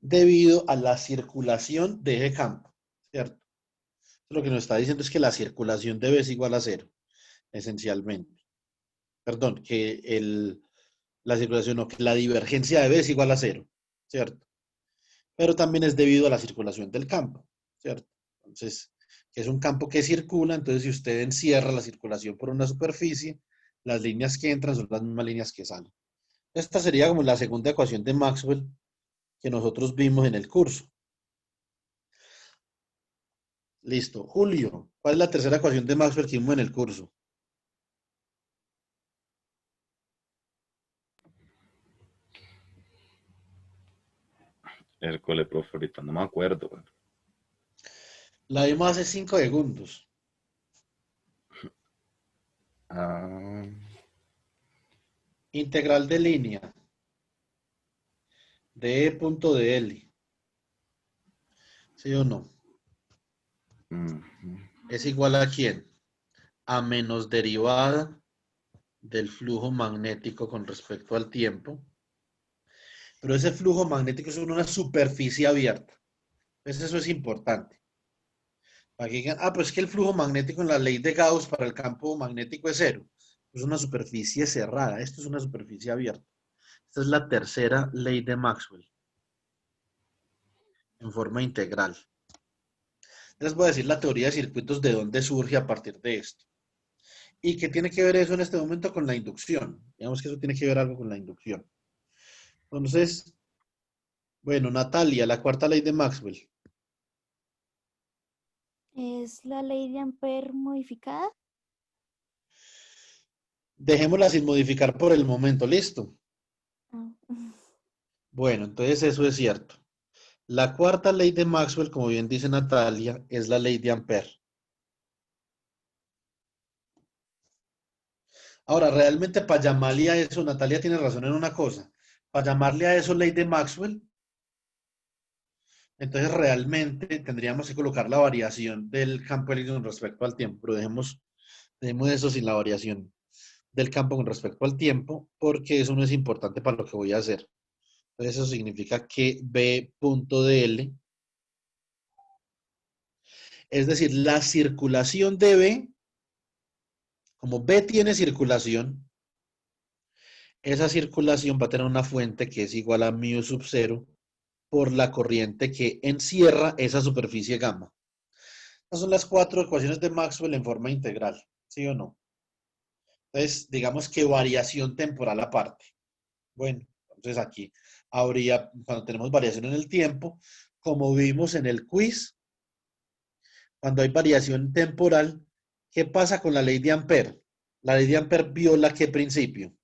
Speaker 1: debido a la circulación de ese campo, ¿cierto? Lo que nos está diciendo es que la circulación de B es igual a cero, esencialmente. Perdón, que la circulación, no, que la divergencia de B es igual a cero, ¿cierto? Pero también es debido a la circulación del campo, ¿cierto? Entonces, que es un campo que circula, entonces si usted encierra la circulación por una superficie, las líneas que entran son las mismas líneas que salen. Esta sería como la segunda ecuación de Maxwell que nosotros vimos en el curso. Listo. Julio, ¿cuál es la tercera ecuación de Maxwell que vimos en el curso?
Speaker 2: Hércules, profe, ahorita no me acuerdo, güey.
Speaker 1: La vimos hace 5 segundos.
Speaker 2: Ah,
Speaker 1: Integral de línea de E punto de L. ¿Sí o no?
Speaker 2: ujú.
Speaker 1: ¿Es igual a quién? A menos derivada del flujo magnético con respecto al tiempo. Pero ese flujo magnético es una superficie abierta. Entonces eso es importante. Para que digan, ah, pues es que el flujo magnético en la ley de Gauss para el campo magnético es cero. Es una superficie cerrada. Esto es una superficie abierta. Esta es la tercera ley de Maxwell en forma integral. Les voy a decir la teoría de circuitos de dónde surge a partir de esto. ¿Y qué tiene que ver eso en este momento con la inducción? Digamos que eso tiene que ver algo con la inducción. Entonces, bueno, Natalia, la cuarta ley de Maxwell.
Speaker 3: Es la ley de Ampère modificada.
Speaker 1: Dejémosla sin modificar por el momento, ¿listo?
Speaker 3: Ah,
Speaker 1: Bueno, entonces eso es cierto. La cuarta ley de Maxwell, como bien dice Natalia, es la ley de Ampère. Ahora, realmente para llamarle a eso, Natalia tiene razón en una cosa. Para llamarle a eso ley de Maxwell, entonces realmente tendríamos que colocar la variación del campo eléctrico con respecto al tiempo, pero dejemos eso sin la variación del campo con respecto al tiempo, porque eso no es importante para lo que voy a hacer. Entonces eso significa que B punto de L, es decir, la circulación de B, como B tiene circulación, esa circulación va a tener una fuente que es igual a mu sub 0 por la corriente que encierra esa superficie gamma. Estas son las cuatro ecuaciones de Maxwell en forma integral, ¿sí o no? Entonces, digamos que variación temporal aparte. Bueno, entonces aquí habría, cuando tenemos variación en el tiempo, como vimos en el quiz, cuando hay variación temporal, ¿qué pasa con la ley de Ampère? La ley de Ampère viola qué principio.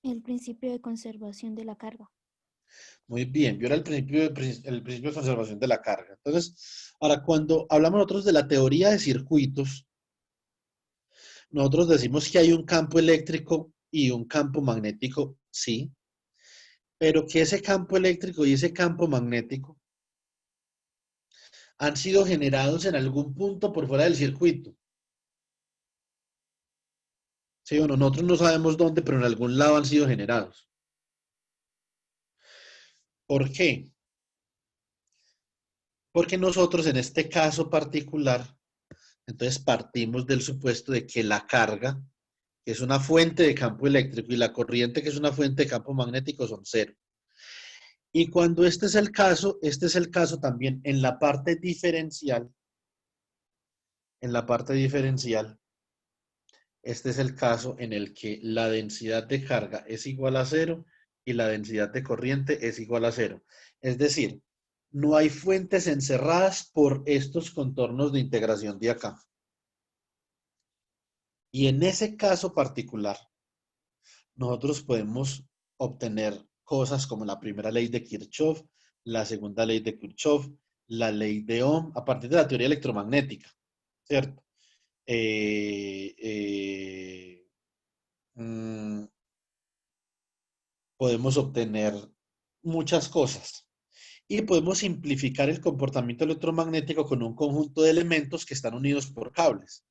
Speaker 3: el principio de conservación de la carga.
Speaker 1: Muy bien, viola el principio de conservación de la carga. Entonces, ahora cuando hablamos nosotros de la teoría de circuitos, nosotros decimos que hay un campo eléctrico y un campo magnético, sí, pero que ese campo eléctrico y ese campo magnético han sido generados en algún punto por fuera del circuito. Sí, bueno, nosotros no sabemos dónde, pero en algún lado han sido generados. ¿Por qué? Porque nosotros en este caso particular, entonces partimos del supuesto de que la carga, que es una fuente de campo eléctrico, y la corriente, que es una fuente de campo magnético, son cero. Y cuando este es el caso también en la parte diferencial, este es el caso en el que la densidad de carga es igual a cero y la densidad de corriente es igual a cero. Es decir, no hay fuentes encerradas por estos contornos de integración de acá. Y en ese caso particular, nosotros podemos obtener cosas como la primera ley de Kirchhoff, la segunda ley de Kirchhoff, la ley de Ohm, a partir de la teoría electromagnética, ¿cierto? Eh, eh, mm, Podemos obtener muchas cosas y podemos simplificar el comportamiento electromagnético con un conjunto de elementos que están unidos por cables.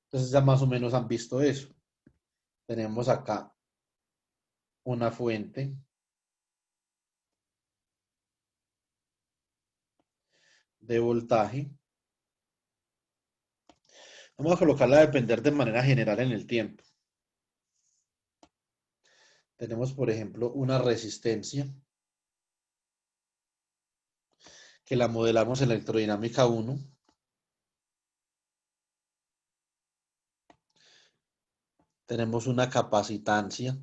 Speaker 1: Entonces ya más o menos han visto eso. Tenemos acá una fuente de voltaje. Vamos a colocarla a depender de manera general en el tiempo. Tenemos, por ejemplo, una resistencia que la modelamos en electrodinámica 1. Tenemos una capacitancia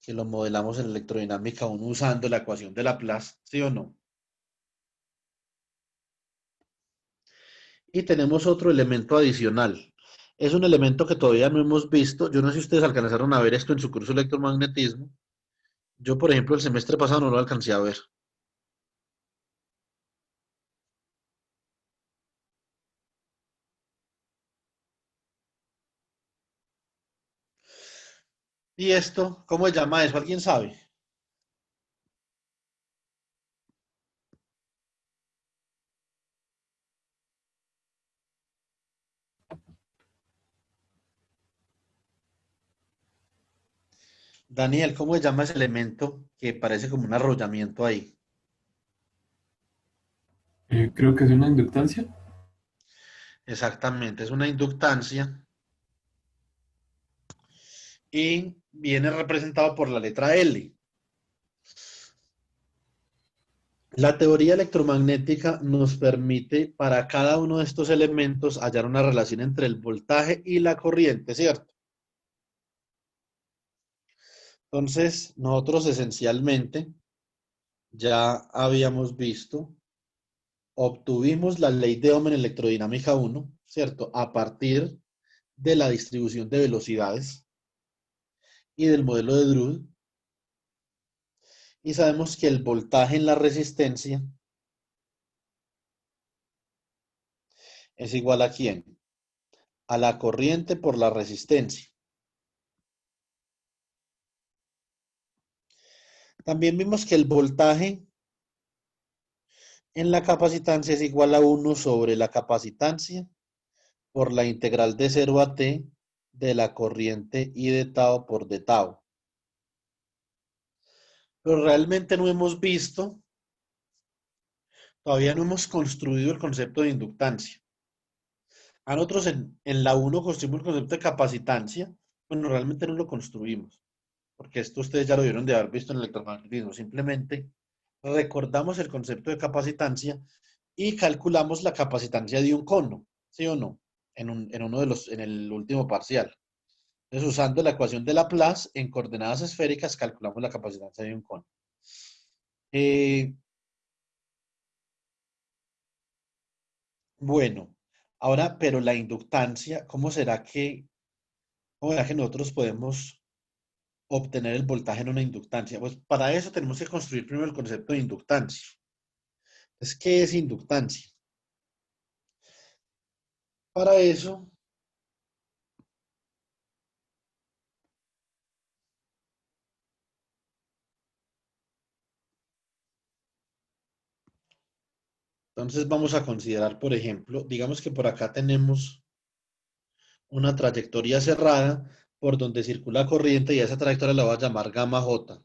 Speaker 1: que lo modelamos en electrodinámica 1 usando la ecuación de Laplace, ¿sí o no? Y tenemos otro elemento adicional. Es un elemento que todavía no hemos visto. Yo no sé si ustedes alcanzaron a ver esto en su curso de electromagnetismo. Yo, por ejemplo, el semestre pasado no lo alcancé a ver. ¿Y esto? ¿Cómo se llama eso? ¿Alguien sabe? Daniel, ¿cómo se llama ese elemento que parece como un arrollamiento ahí?
Speaker 4: Creo que es una inductancia.
Speaker 1: Exactamente, es una inductancia y viene representado por la letra L. La teoría electromagnética nos permite para cada uno de estos elementos hallar una relación entre el voltaje y la corriente, ¿cierto? Entonces, nosotros esencialmente ya habíamos visto, obtuvimos la ley de Ohm en electrodinámica 1, ¿cierto? A partir de la distribución de velocidades y del modelo de Drude. Y sabemos que el voltaje en la resistencia es igual ¿a quién? A la corriente por la resistencia. También vimos que el voltaje en la capacitancia es igual a 1 sobre la capacitancia por la integral de 0 a t de la corriente I de tau por d tau. Pero realmente no hemos visto, todavía no hemos construido el concepto de inductancia. A nosotros en la 1 construimos el concepto de capacitancia, bueno, realmente no lo construimos, porque esto ustedes ya lo vieron de haber visto en el electromagnetismo. Simplemente recordamos el concepto de capacitancia y calculamos la capacitancia de un cono, ¿sí o no? En el último parcial. Entonces, usando la ecuación de Laplace en coordenadas esféricas, calculamos la capacitancia de un cono. Eh, bueno, ahora, pero la inductancia, cómo será que nosotros podemos obtener el voltaje en una inductancia? Pues para eso tenemos que construir primero el concepto de inductancia. Entonces, ¿qué es inductancia? Para eso, 。 , 。 , 。 , , 。 , 。 , , 。 , , 。 , , , , , , , , , , , , , , , , , , , , , , , , , , , , , , , , , , , , , , , , , , para eso Entonces vamos a considerar, por ejemplo, digamos que por acá tenemos una trayectoria cerrada por donde circula corriente y a esa trayectoria la voy a llamar gamma J.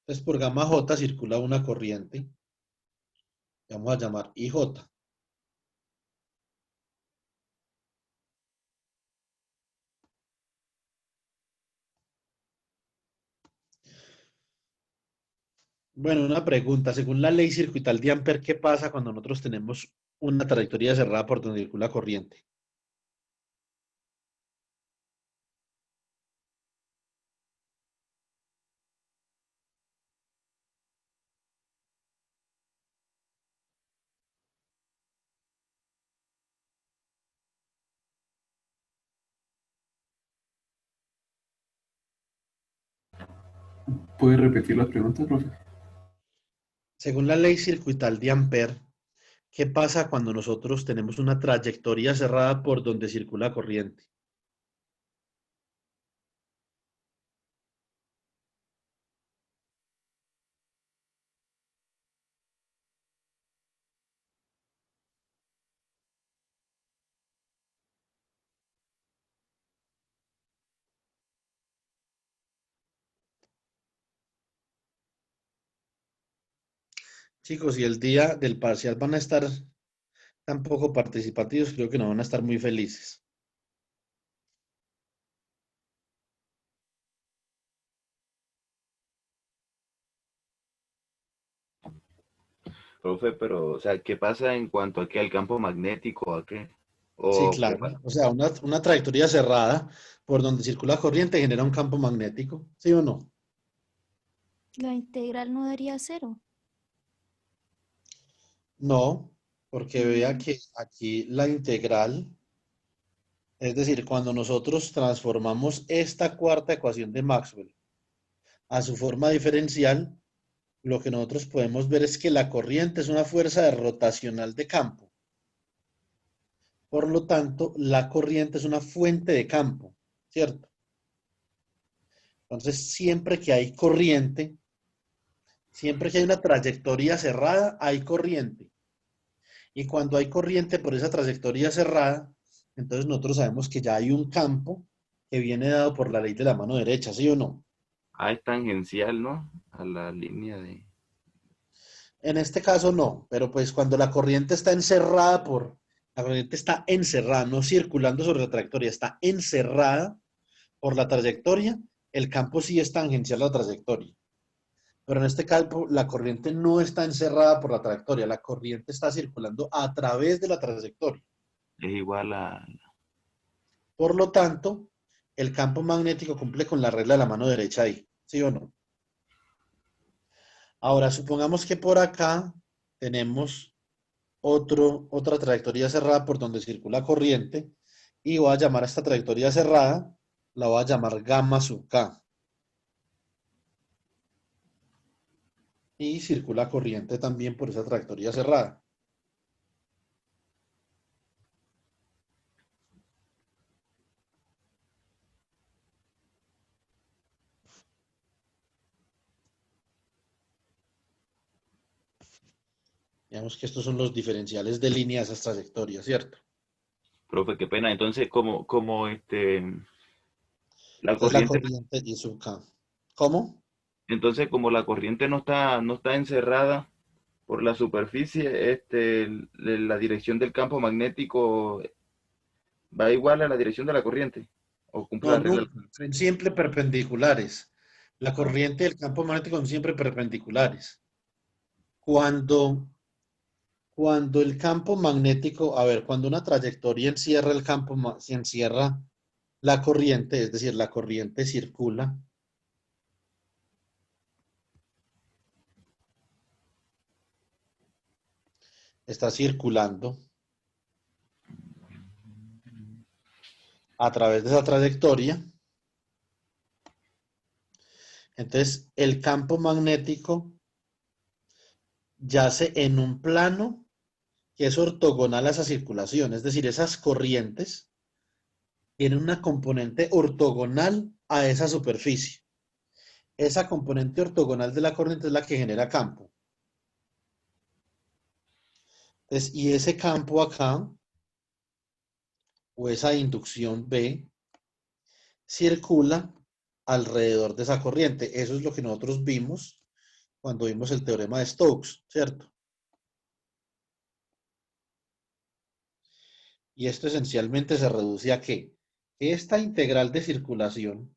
Speaker 1: Entonces por gamma J circula una corriente, que vamos a llamar IJ. Bueno, una pregunta. Según la ley circuital de Ampere, ¿qué pasa cuando nosotros tenemos una trayectoria cerrada por donde circula corriente?
Speaker 4: ¿Puede repetir la pregunta, profe?
Speaker 1: Según la ley circuital de Ampere, ¿qué pasa cuando nosotros tenemos una trayectoria cerrada por donde circula corriente? Chicos, si el día del parcial van a estar tan poco participativos, creo que no van a estar muy felices.
Speaker 2: Profe, pero, o sea, ¿qué pasa en cuanto a qué? ¿Al campo magnético? ¿A qué?
Speaker 1: Sí,
Speaker 2: ¿O qué
Speaker 1: claro.
Speaker 2: pasa?
Speaker 1: O sea, una trayectoria cerrada por donde circula corriente genera un campo magnético, ¿sí o no?
Speaker 3: La integral no daría cero.
Speaker 1: No, porque vea
Speaker 3: Mm,
Speaker 1: que aquí la integral, es decir, cuando nosotros transformamos esta cuarta ecuación de Maxwell a su forma diferencial, lo que nosotros podemos ver es que la corriente es una fuerza de rotacional de campo. Por lo tanto, la corriente es una fuente de campo, ¿cierto? Entonces, siempre que hay una trayectoria cerrada, hay corriente. Y cuando hay corriente por esa trayectoria cerrada, entonces nosotros sabemos que ya hay un campo que viene dado por la ley de la mano derecha, ¿sí o no?
Speaker 2: Ah, es tangencial, ¿no? A la línea de...
Speaker 1: En este caso no, pero pues cuando la corriente está encerrada la corriente está encerrada, no circulando sobre la trayectoria, está encerrada por la trayectoria, el campo sí es tangencial a la trayectoria. Pero en este caso la corriente no está encerrada por la trayectoria, la corriente está circulando a través de la trayectoria.
Speaker 2: Es igual a...
Speaker 1: Por lo tanto, el campo magnético cumple con la regla de la mano derecha ahí, ¿sí o no? Ahora, supongamos que por acá tenemos otra trayectoria cerrada por donde circula corriente y voy a llamar a esta trayectoria cerrada, la voy a llamar gamma sub K. Y circula corriente también por esa trayectoria cerrada. Digamos que estos son los diferenciales de línea de esas trayectorias, ¿cierto?
Speaker 2: Profe, qué pena. Entonces, la
Speaker 1: Esta es la
Speaker 2: corriente,
Speaker 1: corriente y sub K. ¿Cómo?
Speaker 2: entonces como la corriente no está encerrada por la superficie, la dirección del campo magnético va igual a la dirección de la corriente, o cumple
Speaker 1: No,
Speaker 2: la regla.
Speaker 1: nunca. Son siempre perpendiculares. La
Speaker 2: Ah,
Speaker 1: corriente y el campo magnético son siempre perpendiculares. Cuando, cuando el campo magnético, a ver, cuando una trayectoria encierra el campo, si encierra la corriente, es decir, la corriente circula, está circulando a través de esa trayectoria. Entonces, el campo magnético yace en un plano que es ortogonal a esa circulación, es decir, esas corrientes tienen una componente ortogonal a esa superficie. Esa componente ortogonal de la corriente es la que genera campo. Entonces, y ese campo acá, o esa inducción B, circula alrededor de esa corriente. Eso es lo que nosotros vimos cuando vimos el teorema de Stokes, ¿cierto? Y esto esencialmente se reduce a ¿qué? Que esta integral de circulación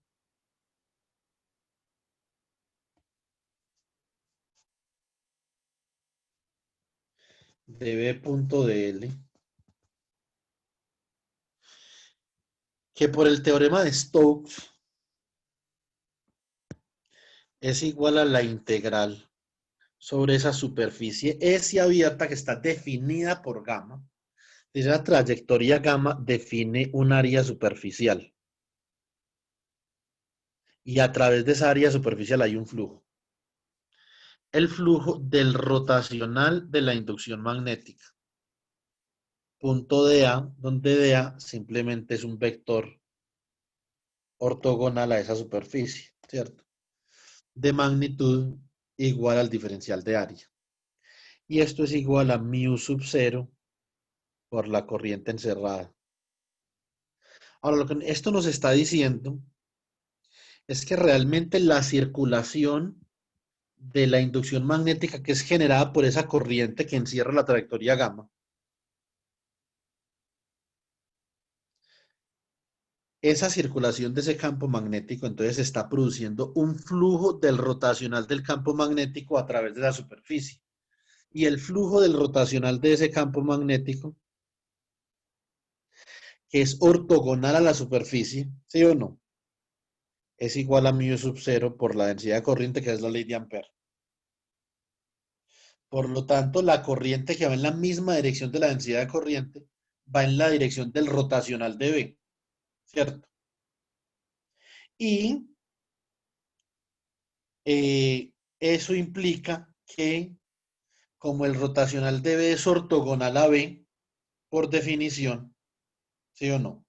Speaker 1: de B punto de L, que por el teorema de Stokes es igual a la integral sobre esa superficie S abierta que está definida por gamma. Esa trayectoria gamma define un área superficial. Y a través de esa área superficial hay un flujo. El flujo del rotacional de la inducción magnética. Punto DA, donde DA simplemente es un vector ortogonal a esa superficie, ¿cierto? De magnitud igual al diferencial de área. Y esto es igual a mu sub 0 por la corriente encerrada. Ahora, lo que esto nos está diciendo es que realmente la circulación de la inducción magnética que es generada por esa corriente que encierra la trayectoria gamma, esa circulación de ese campo magnético entonces está produciendo un flujo del rotacional del campo magnético a través de la superficie. Y el flujo del rotacional de ese campo magnético, que es ortogonal a la superficie, ¿sí o no? Es igual a mu sub 0 por la densidad de corriente, que es la ley de Ampère. Por lo tanto, la corriente que va en la misma dirección de la densidad de corriente va en la dirección del rotacional de B, ¿cierto? Y eso implica que como el rotacional de B es ortogonal a B, por definición, ¿sí o no?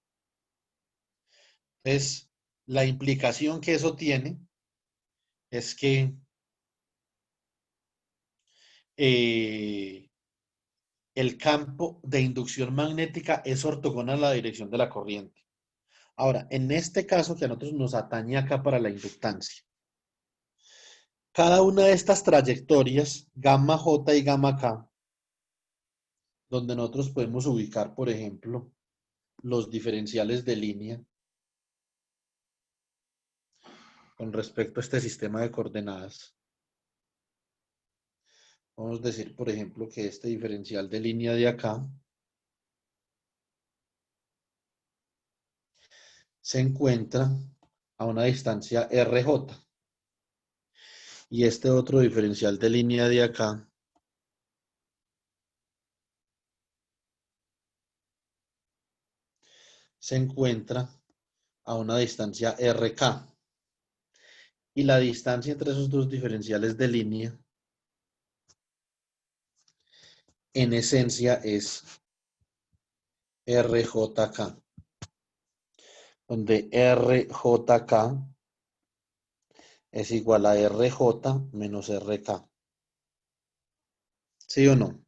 Speaker 1: Entonces, la implicación que eso tiene es que el campo de inducción magnética es ortogonal a la dirección de la corriente. Ahora, en este caso que a nosotros nos atañe acá para la inductancia, cada una de estas trayectorias, gamma J y gamma K, donde nosotros podemos ubicar, por ejemplo, los diferenciales de línea con respecto a este sistema de coordenadas. Vamos a decir, por ejemplo, que este diferencial de línea de acá se encuentra a una distancia RJ. Y este otro diferencial de línea de acá se encuentra a una distancia RK. Y la distancia entre esos dos diferenciales de línea en esencia es RJK, donde RJK es igual a RJ menos RK. ¿Sí o no?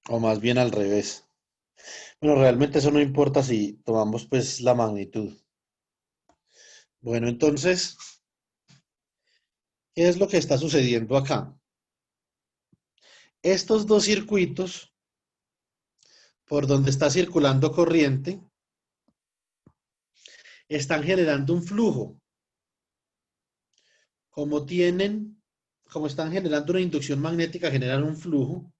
Speaker 1: O más bien al revés. Bueno, realmente eso no importa si tomamos pues la magnitud. Bueno, entonces, ¿qué es lo que está sucediendo acá? Estos dos circuitos por donde está circulando corriente están generando un flujo. Como tienen, como están generando una inducción magnética, generan un flujo.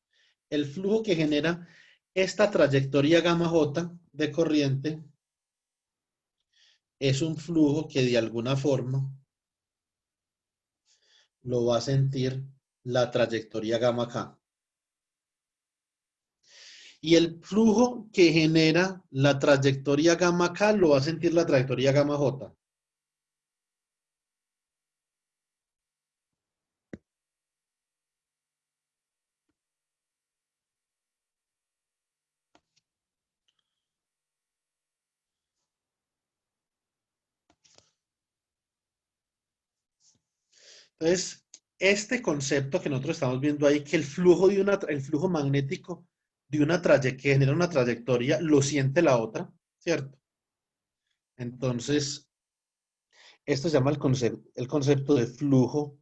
Speaker 1: El flujo que genera esta trayectoria gamma J de corriente es un flujo que de alguna forma lo va a sentir la trayectoria gamma K. Y el flujo que genera la trayectoria gamma K lo va a sentir la trayectoria gamma J. Entonces, este concepto que nosotros estamos viendo ahí, que el flujo el flujo magnético de una trayectoria que genera una trayectoria, lo siente la otra, ¿cierto? Entonces, esto se llama el concepto de flujo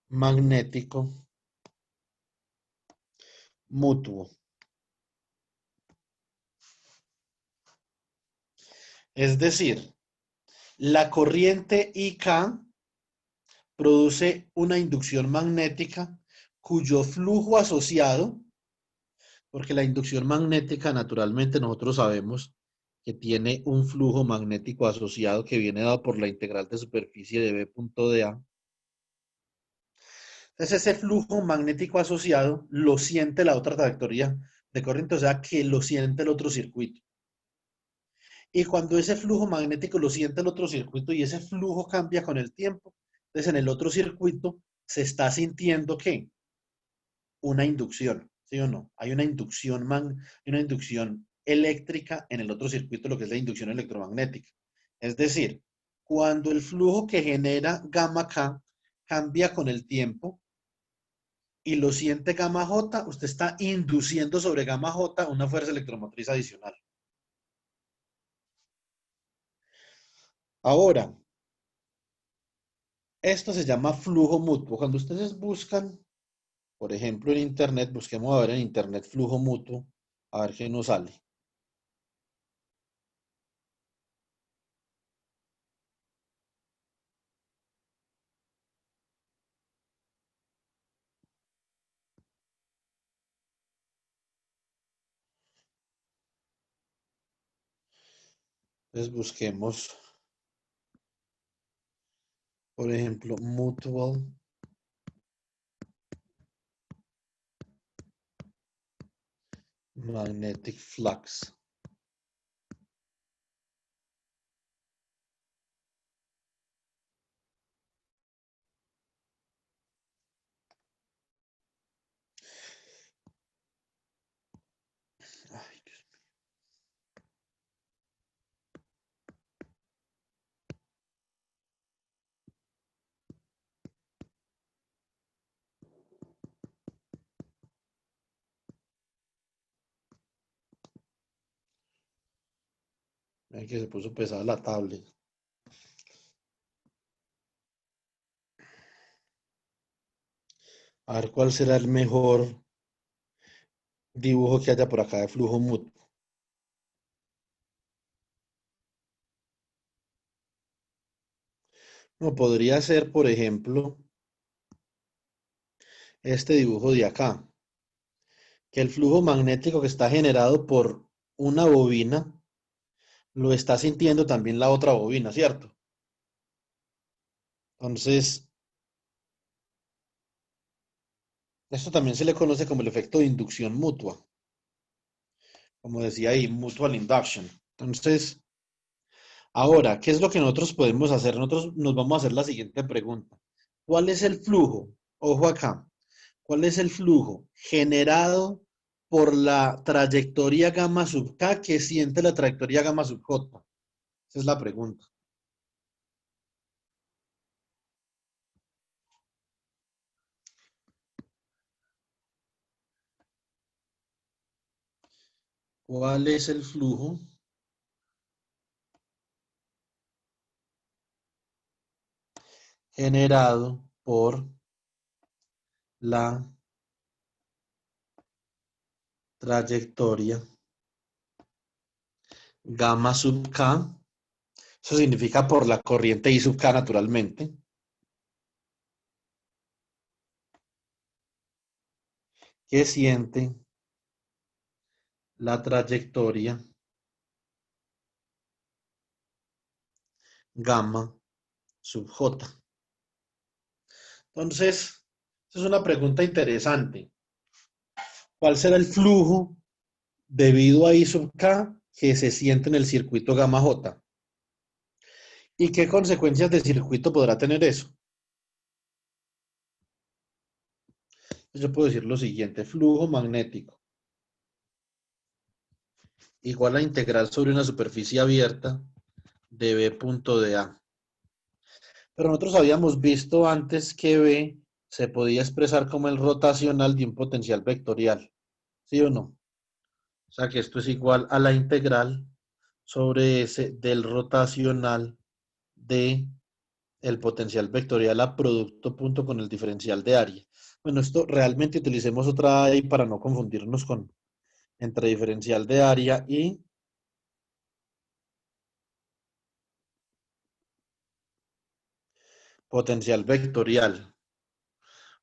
Speaker 1: magnético mutuo. Es decir, la corriente IK produce una inducción magnética cuyo flujo asociado, porque la inducción magnética naturalmente nosotros sabemos que tiene un flujo magnético asociado que viene dado por la integral de superficie de B punto de A. Entonces ese flujo magnético asociado lo siente la otra trayectoria de corriente, o sea que lo siente el otro circuito. Y cuando ese flujo magnético lo siente el otro circuito y ese flujo cambia con el tiempo, entonces en el otro circuito se está sintiendo ¿qué? Una inducción, ¿sí o no? Hay una inducción eléctrica en el otro circuito, lo que es la inducción electromagnética. Es decir, cuando el flujo que genera gamma K cambia con el tiempo y lo siente gamma J, usted está induciendo sobre gamma J una fuerza electromotriz adicional. Ahora, esto se llama flujo mutuo. Cuando ustedes buscan, por ejemplo, en Internet, busquemos a ver en Internet flujo mutuo, a ver qué nos sale. Entonces busquemos, por ejemplo, mutual magnetic flux. Ay, Dios mío. Miren que se puso pesada la tablet. A ver cuál será el mejor dibujo que haya por acá de flujo mutuo. No, podría ser, por ejemplo, este dibujo de acá, que el flujo magnético que está generado por una bobina lo está sintiendo también la otra bobina, ¿cierto? Entonces, esto también se le conoce como el efecto de inducción mutua, como decía ahí, mutual induction. Entonces, ahora, ¿qué es lo que nosotros podemos hacer? Nosotros nos vamos a hacer la siguiente pregunta. ¿Cuál es el flujo? Ojo acá. ¿Cuál es el flujo generado por la trayectoria gamma sub K que siente la trayectoria gamma sub J? Esa es la pregunta. ¿Cuál es el flujo generado por la trayectoria gamma sub K? Eso significa por la corriente I sub K naturalmente. Que siente la trayectoria gamma sub J. Entonces, esa es una pregunta interesante. ¿Cuál será el flujo debido a I sub K que se siente en el circuito gamma J? ¿Y qué consecuencias de circuito podrá tener eso? Yo puedo decir lo siguiente, flujo magnético igual a integral sobre una superficie abierta de B punto de A. Pero nosotros habíamos visto antes que B se podía expresar como el rotacional de un potencial vectorial, ¿sí o no? O sea que esto es igual a la integral sobre S del rotacional de el potencial vectorial a producto punto con el diferencial de área. Bueno, esto realmente utilicemos otra ahí para no confundirnos con entre diferencial de área y potencial vectorial.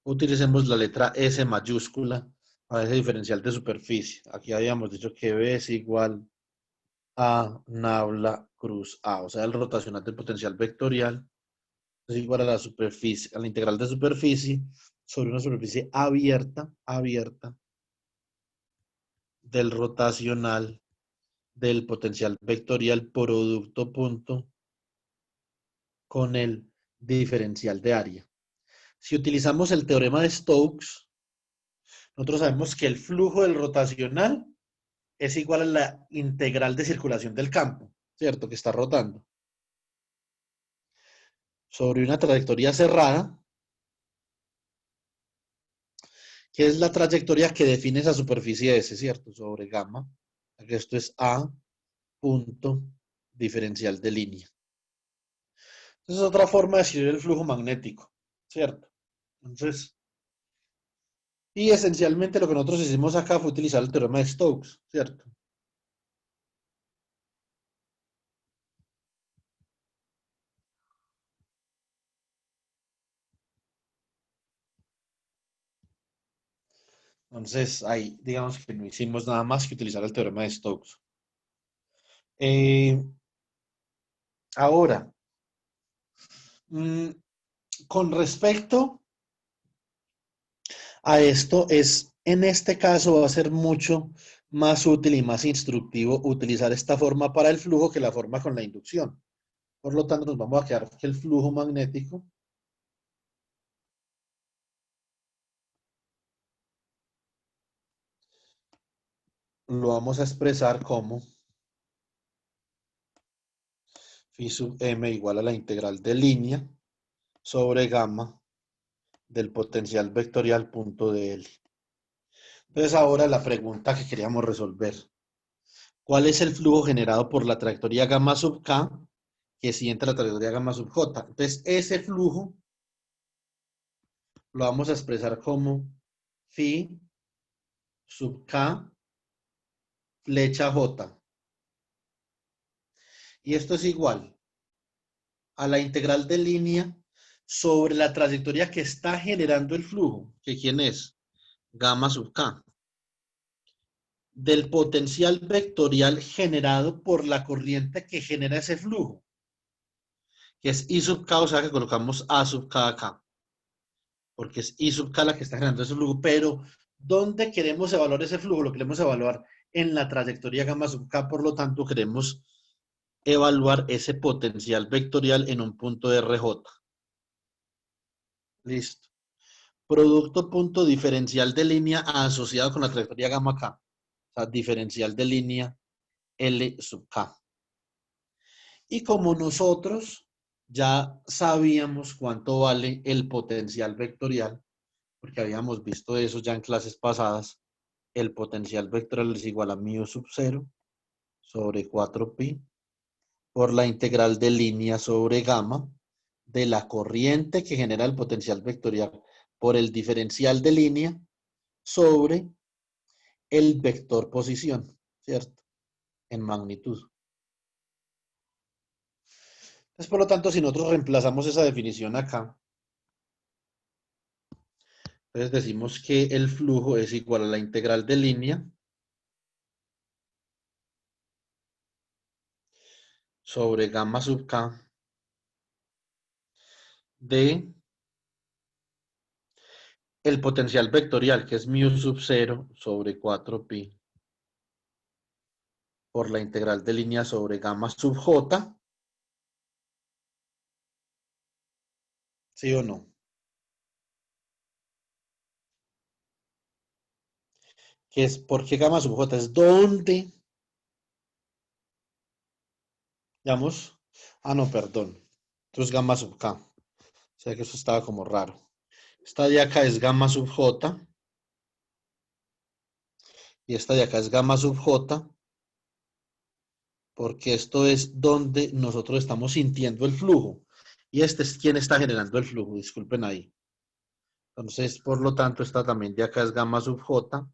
Speaker 1: Utilicemos la letra S mayúscula a ese diferencial de superficie. Aquí habíamos dicho que B es igual a nabla cruz A, o sea, el rotacional del potencial vectorial es igual a la superficie, a la integral de superficie sobre una superficie abierta del rotacional del potencial vectorial producto punto con el diferencial de área. Si utilizamos el teorema de Stokes, nosotros sabemos que el flujo del rotacional es igual a la integral de circulación del campo, ¿cierto? Que está rotando sobre una trayectoria cerrada, que es la trayectoria que define esa superficie S, ¿cierto? Sobre gamma. Esto es A punto diferencial de línea. Esa es otra forma de escribir el flujo magnético, ¿cierto? Entonces, y esencialmente lo que nosotros hicimos acá fue utilizar el teorema de Stokes, ¿cierto? Entonces, ahí digamos que no hicimos nada más que utilizar el teorema de Stokes. Eh, ahora, con respecto a esto, en este caso va a ser mucho más útil y más instructivo utilizar esta forma para el flujo que la forma con la inducción. Por lo tanto, nos vamos a quedar que el flujo magnético lo vamos a expresar como phi sub m igual a la integral de línea sobre gamma del potencial vectorial punto de L. Entonces ahora la pregunta que queríamos resolver. ¿Cuál es el flujo generado por la trayectoria gamma sub k que siente la trayectoria gamma sub j? Entonces ese flujo lo vamos a expresar como phi sub k flecha j. Y esto es igual a la integral de línea sobre la trayectoria que está generando el flujo, que quién es, gamma sub k, del potencial vectorial generado por la corriente que genera ese flujo, que es I sub k, o sea que colocamos A sub k acá, porque es I sub k la que está generando ese flujo, pero ¿dónde queremos evaluar ese flujo? Lo queremos evaluar en la trayectoria gamma sub k, por lo tanto queremos evaluar ese potencial vectorial en un punto de RJ. Listo. Producto punto diferencial de línea asociado con la trayectoria gamma k. O sea, diferencial de línea L sub k. Y como nosotros ya sabíamos cuánto vale el potencial vectorial, porque habíamos visto eso ya en clases pasadas, el potencial vectorial es igual a mu sub 0 sobre 4pi por la integral de línea sobre gamma de la corriente que genera el potencial vectorial por el diferencial de línea sobre el vector posición, ¿cierto? En magnitud. Entonces, por lo tanto, si nosotros reemplazamos esa definición acá, entonces decimos que el flujo es igual a la integral de línea sobre gamma sub k de el potencial vectorial, que es mu sub 0 sobre 4pi por la integral de línea sobre gamma sub j, ¿sí o no? Que es porque gamma sub j es donde, digamos, no, perdón, esto es gamma sub k. sea que eso estaba como raro. Esta de acá es gamma sub J. Y esta de acá es gamma sub J. Porque esto es donde nosotros estamos sintiendo el flujo. Y este es quien está generando el flujo. Disculpen ahí. Entonces, por lo tanto, esta también de acá es gamma sub J.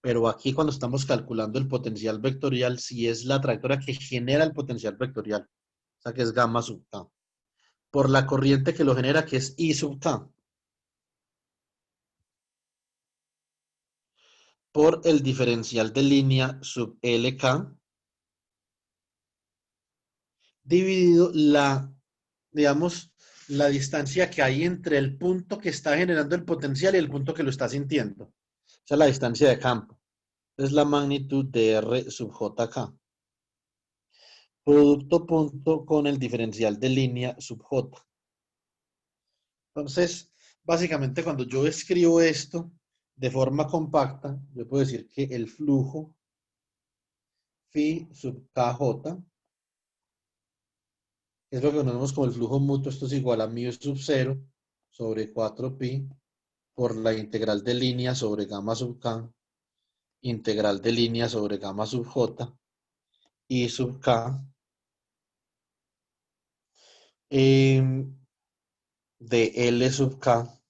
Speaker 1: Pero aquí cuando estamos calculando el potencial vectorial, si es la trayectoria que genera el potencial vectorial. O sea que es gamma sub K. Por la corriente que lo genera, que es I sub K. Por el diferencial de línea sub LK. Dividido digamos, la distancia que hay entre el punto que está generando el potencial y el punto que lo está sintiendo. O sea, la distancia de campo. Es la magnitud de R sub JK. Producto punto con el diferencial de línea sub J. Entonces, básicamente cuando yo escribo esto de forma compacta, yo puedo decir que el flujo phi sub KJ es lo que conocemos como el flujo mutuo. Esto es igual a μ sub 0 sobre 4pi por la integral de línea sobre gamma sub k, integral de línea sobre gamma sub j, y sub k, de L sub k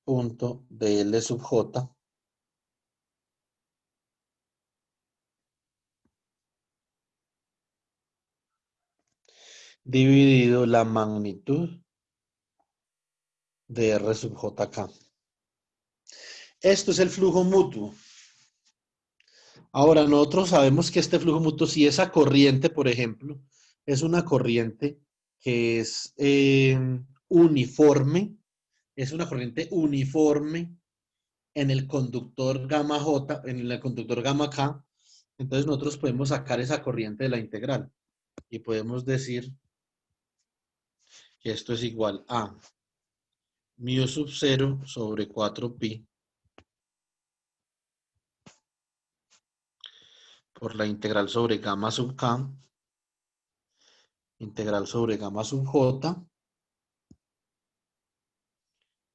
Speaker 1: punto de L sub j dividido la magnitud de R sub jk. Esto es el flujo mutuo. Ahora, nosotros sabemos que este flujo mutuo, si esa corriente, por ejemplo, es una corriente que es uniforme, es una corriente uniforme en el conductor gamma J, en el conductor gamma K, entonces nosotros podemos sacar esa corriente de la integral y podemos decir que esto es igual a μ sub 0 sobre 4pi por la integral sobre gamma sub K, integral sobre gamma sub J,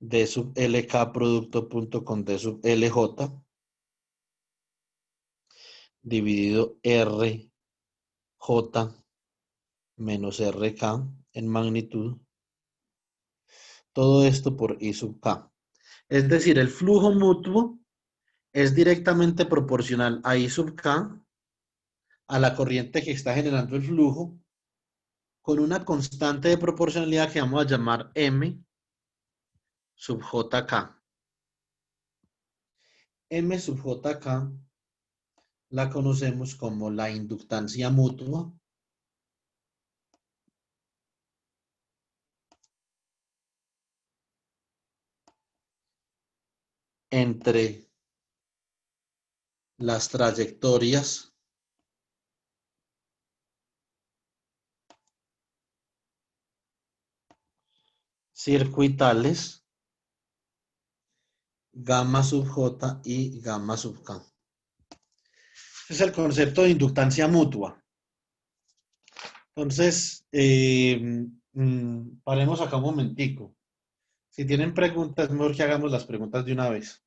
Speaker 1: d sub LK producto punto con d sub LJ, dividido RJ menos RK en magnitud. Todo esto por I sub K. Es decir, el flujo mutuo es directamente proporcional a I sub K, a la corriente que está generando el flujo, con una constante de proporcionalidad que vamos a llamar M sub JK. M sub JK la conocemos como la inductancia mutua entre las trayectorias circuitales gamma sub J y gamma sub K. Ese es el concepto de inductancia mutua. Entonces, paremos acá un momentico. Si tienen preguntas, es mejor que hagamos las preguntas de una vez.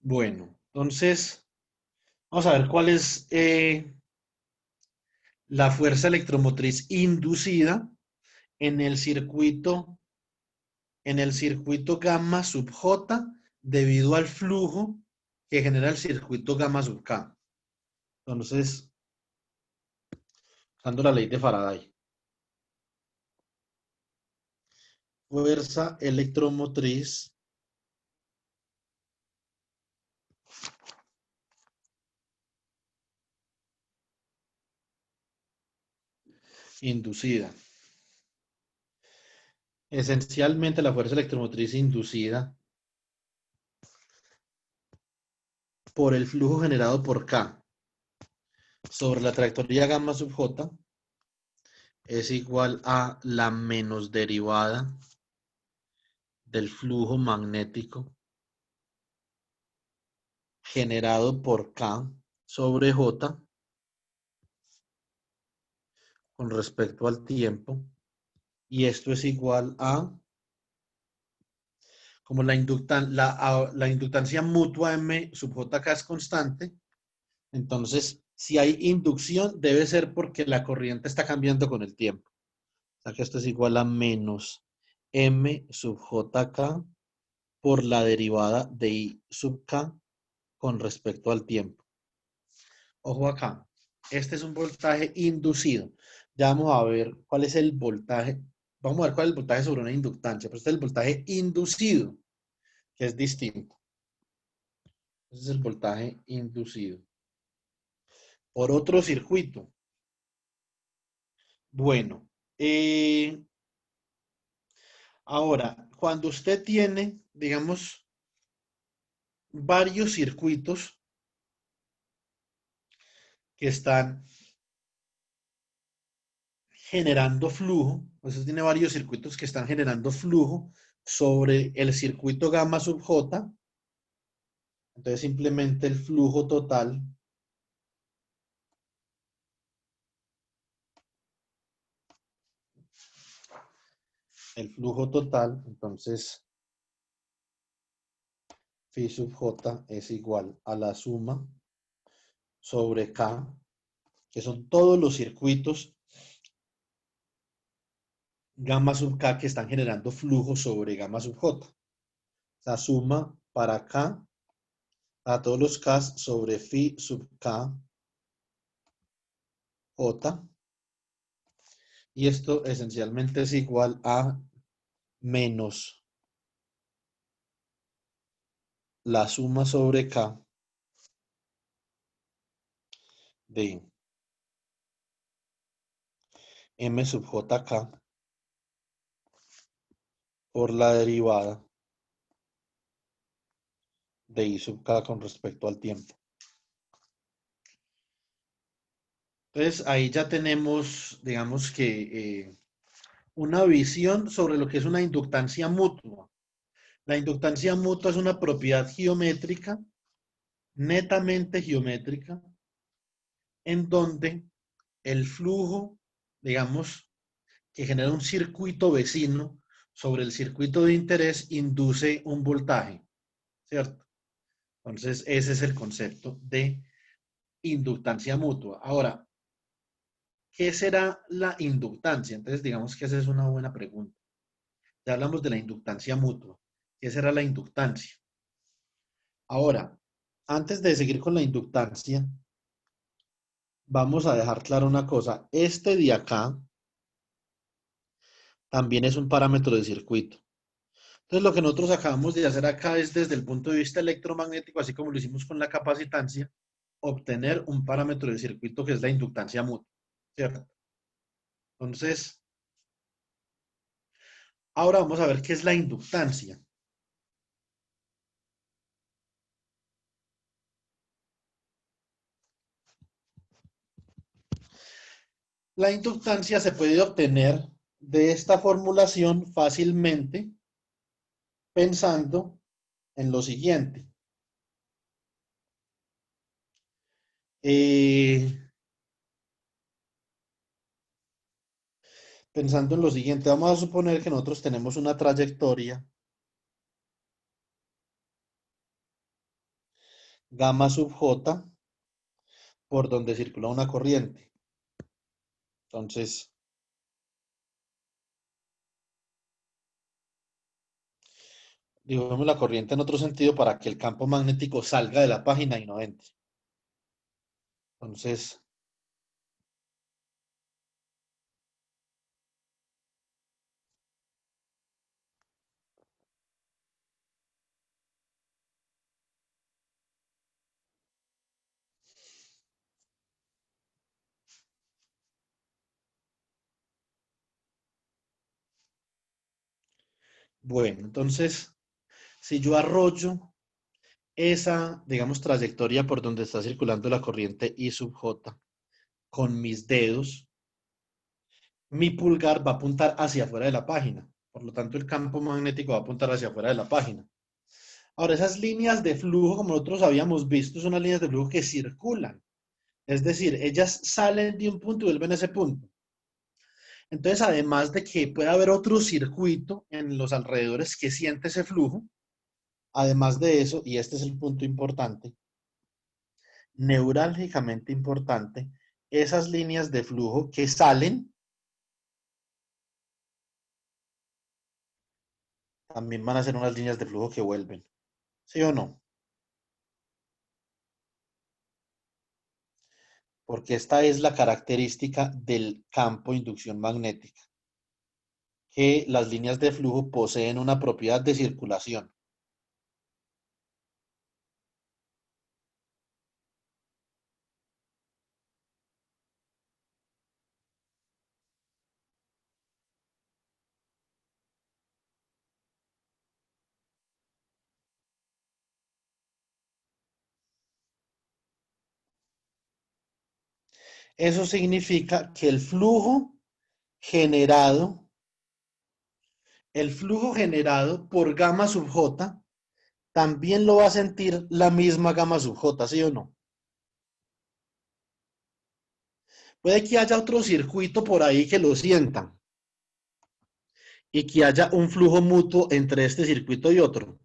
Speaker 1: Bueno, entonces, vamos a ver cuál es la fuerza electromotriz inducida en el circuito gamma sub J debido al flujo que genera el circuito gamma sub K. Entonces, usando la ley de Faraday. Fuerza electromotriz inducida. Esencialmente la fuerza electromotriz inducida por el flujo generado por K sobre la trayectoria gamma sub j es igual a la menos derivada del flujo magnético generado por K sobre J con respecto al tiempo. Y esto es igual a, como la inductancia mutua M sub JK es constante, entonces si hay inducción debe ser porque la corriente está cambiando con el tiempo. O sea que esto es igual a menos M sub JK por la derivada de I sub K con respecto al tiempo. Ojo acá, este es un voltaje inducido. Ya vamos a ver cuál es el voltaje. Vamos a ver cuál es el voltaje sobre una inductancia, pero este es el voltaje inducido, que es distinto. Ese es el voltaje inducido. Por otro circuito. Bueno, ahora, cuando usted tiene, digamos, varios circuitos que están generando flujo, usted tiene varios circuitos que están generando flujo sobre el circuito gamma sub J, entonces simplemente el flujo total entonces phi sub j es igual a la suma sobre K, que son todos los circuitos gamma sub K que están generando flujo sobre gamma sub J. O sea, suma para K a todos los K sobre phi sub K J. Y esto esencialmente es igual a menos la suma sobre K de M sub JK por la derivada de I sub K con respecto al tiempo. Entonces ahí ya tenemos, digamos que una visión sobre lo que es una inductancia mutua. La inductancia mutua es una propiedad geométrica, netamente geométrica, en donde el flujo, digamos, que genera un circuito vecino sobre el circuito de interés induce un voltaje, ¿cierto? Entonces ese es el concepto de inductancia mutua. Ahora, ¿qué será la inductancia? Entonces digamos que esa es una buena pregunta. Ya hablamos de la inductancia mutua. ¿Qué será la inductancia? Ahora, antes de seguir con la inductancia, vamos a dejar claro una cosa. Este de acá también es un parámetro de circuito. Entonces, lo que nosotros acabamos de hacer acá es, desde el punto de vista electromagnético, así como lo hicimos con la capacitancia, obtener un parámetro de circuito que es la inductancia mutua, ¿cierto? Entonces, ahora vamos a ver qué es la inductancia. La inductancia se puede obtener de esta formulación fácilmente pensando en lo siguiente. Pensando en lo siguiente, vamos a suponer que nosotros tenemos una trayectoria gamma sub j por donde circula una corriente. Entonces, dibujemos la corriente en otro sentido para que el campo magnético salga de la página y no entre. Entonces, bueno, entonces, si yo arroyo esa, digamos, trayectoria por donde está circulando la corriente I sub j, con mis dedos, mi pulgar va a apuntar hacia afuera de la página. Por lo tanto, el campo magnético va a apuntar hacia afuera de la página. Ahora, esas líneas de flujo, como nosotros habíamos visto, son unas líneas de flujo que circulan. Es decir, ellas salen de un punto y vuelven a ese punto. Entonces, además de que puede haber otro circuito en los alrededores que siente ese flujo, además de eso, y este es el punto importante, neurálgicamente importante, esas líneas de flujo que salen también van a ser unas líneas de flujo que vuelven. ¿Sí o no? Porque esta es la característica del campo de inducción magnética, que las líneas de flujo poseen una propiedad de circulación. Eso significa que generado, el flujo generado por gamma sub j también lo va a sentir la misma gamma sub j, ¿sí o no? Puede que haya otro circuito por ahí que lo sienta y que haya un flujo mutuo entre este circuito y otro.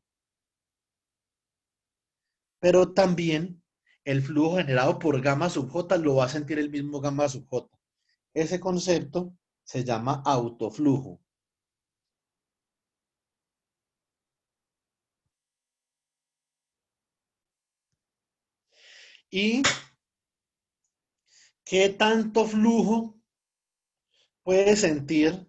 Speaker 1: Pero también el flujo generado por gamma sub j lo va a sentir el mismo gamma sub j. Ese concepto se llama autoflujo. ¿Y qué tanto flujo puede sentir?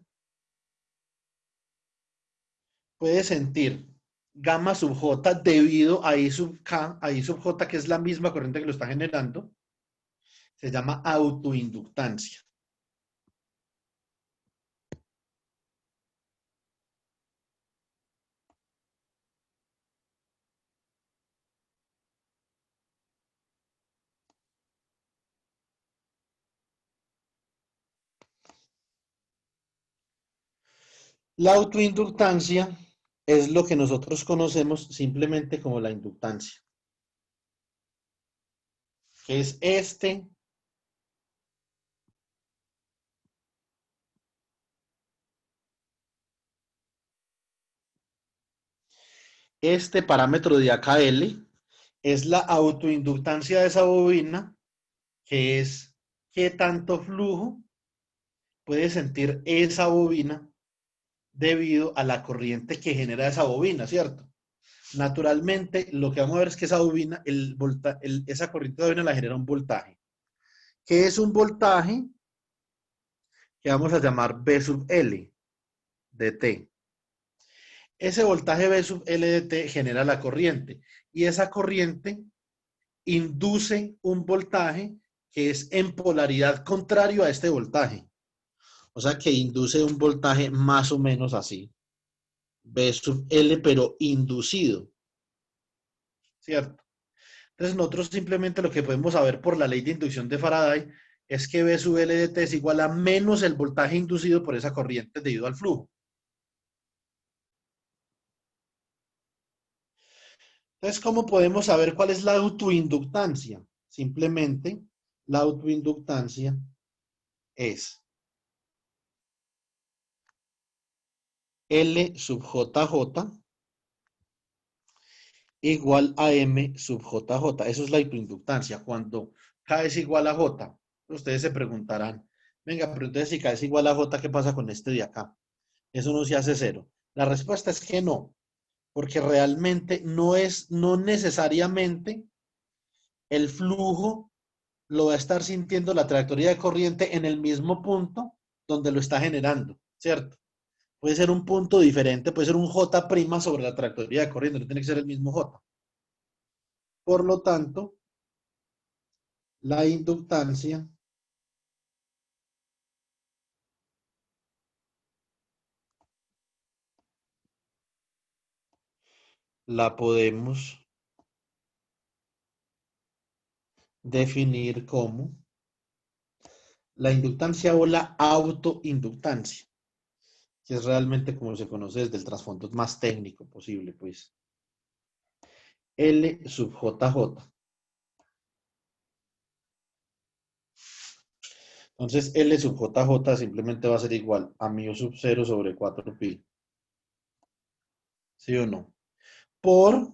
Speaker 1: Puede sentir gamma sub j debido a I sub k, a I sub j, que es la misma corriente que lo está generando. Se llama autoinductancia. La autoinductancia es lo que nosotros conocemos simplemente como la inductancia, que es este parámetro de acá L, es la autoinductancia de esa bobina, que es qué tanto flujo puede sentir esa bobina debido a la corriente que genera esa bobina, ¿cierto? Naturalmente, lo que vamos a ver es que esa bobina, esa corriente de bobina la genera un voltaje. ¿Qué es un voltaje? Que vamos a llamar B sub L de T. Ese voltaje B sub L de T genera la corriente y esa corriente induce un voltaje que es en polaridad contrario a este voltaje. O sea que induce un voltaje más o menos así. B sub L, pero inducido. ¿Cierto? Entonces nosotros simplemente lo que podemos saber por la ley de inducción de Faraday es que B sub L de T es igual a menos el voltaje inducido por esa corriente debido al flujo. Entonces, ¿cómo podemos saber cuál es la autoinductancia? Simplemente la autoinductancia es L sub JJ igual a M sub JJ. Eso es la autoinductancia. Cuando K es igual a J, ustedes se preguntarán, venga, pero entonces si K es igual a J, ¿qué pasa con este de acá? Eso no se hace cero. La respuesta es que no, porque realmente no necesariamente el flujo lo va a estar sintiendo la trayectoria de corriente en el mismo punto donde lo está generando, ¿cierto? Puede ser un punto diferente, puede ser un J' sobre la trayectoria de corriente, no tiene que ser el mismo J. Por lo tanto, la inductancia la podemos definir como la inductancia o la autoinductancia, que es realmente como se conoce desde el trasfondo más técnico posible, pues. L sub JJ. Entonces, L sub JJ simplemente va a ser igual a mu sub 0 sobre 4pi. ¿Sí o no? Por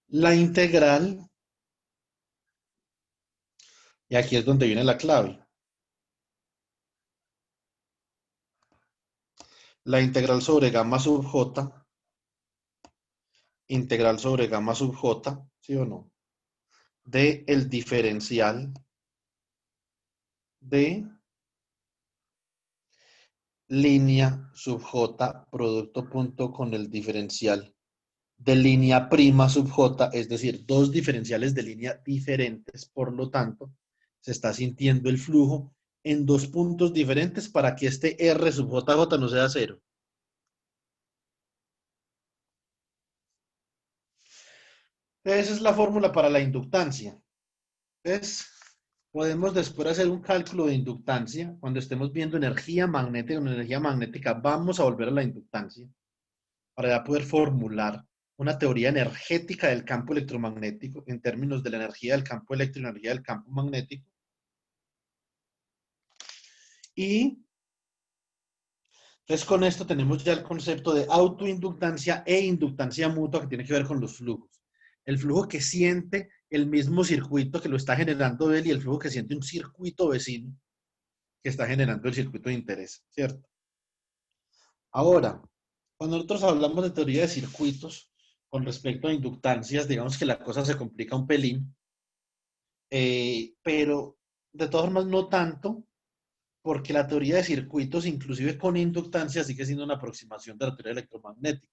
Speaker 1: la integral, y aquí es donde viene la clave. La integral sobre gamma sub j, integral sobre gamma sub j, ¿sí o no? De el diferencial de línea sub j producto punto con el diferencial de línea prima sub j, es decir, dos diferenciales de línea diferentes, por lo tanto, se está sintiendo el flujo en dos puntos diferentes para que este R sub JJ no sea cero. Esa es la fórmula para la inductancia. Entonces, podemos después hacer un cálculo de inductancia. Cuando estemos viendo energía magnética, con energía magnética, vamos a volver a la inductancia para ya poder formular una teoría energética del campo electromagnético en términos de la energía del campo eléctrico y la energía del campo magnético. Y entonces con esto tenemos ya el concepto de autoinductancia e inductancia mutua que tiene que ver con los flujos. El flujo que siente el mismo circuito que lo está generando él y el flujo que siente un circuito vecino que está generando el circuito de interés, ¿cierto? Ahora, cuando nosotros hablamos de teoría de circuitos con respecto a inductancias, digamos que la cosa se complica un pelín, pero de todas formas no tanto, porque la teoría de circuitos, inclusive con inductancia, sigue siendo una aproximación de la teoría electromagnética.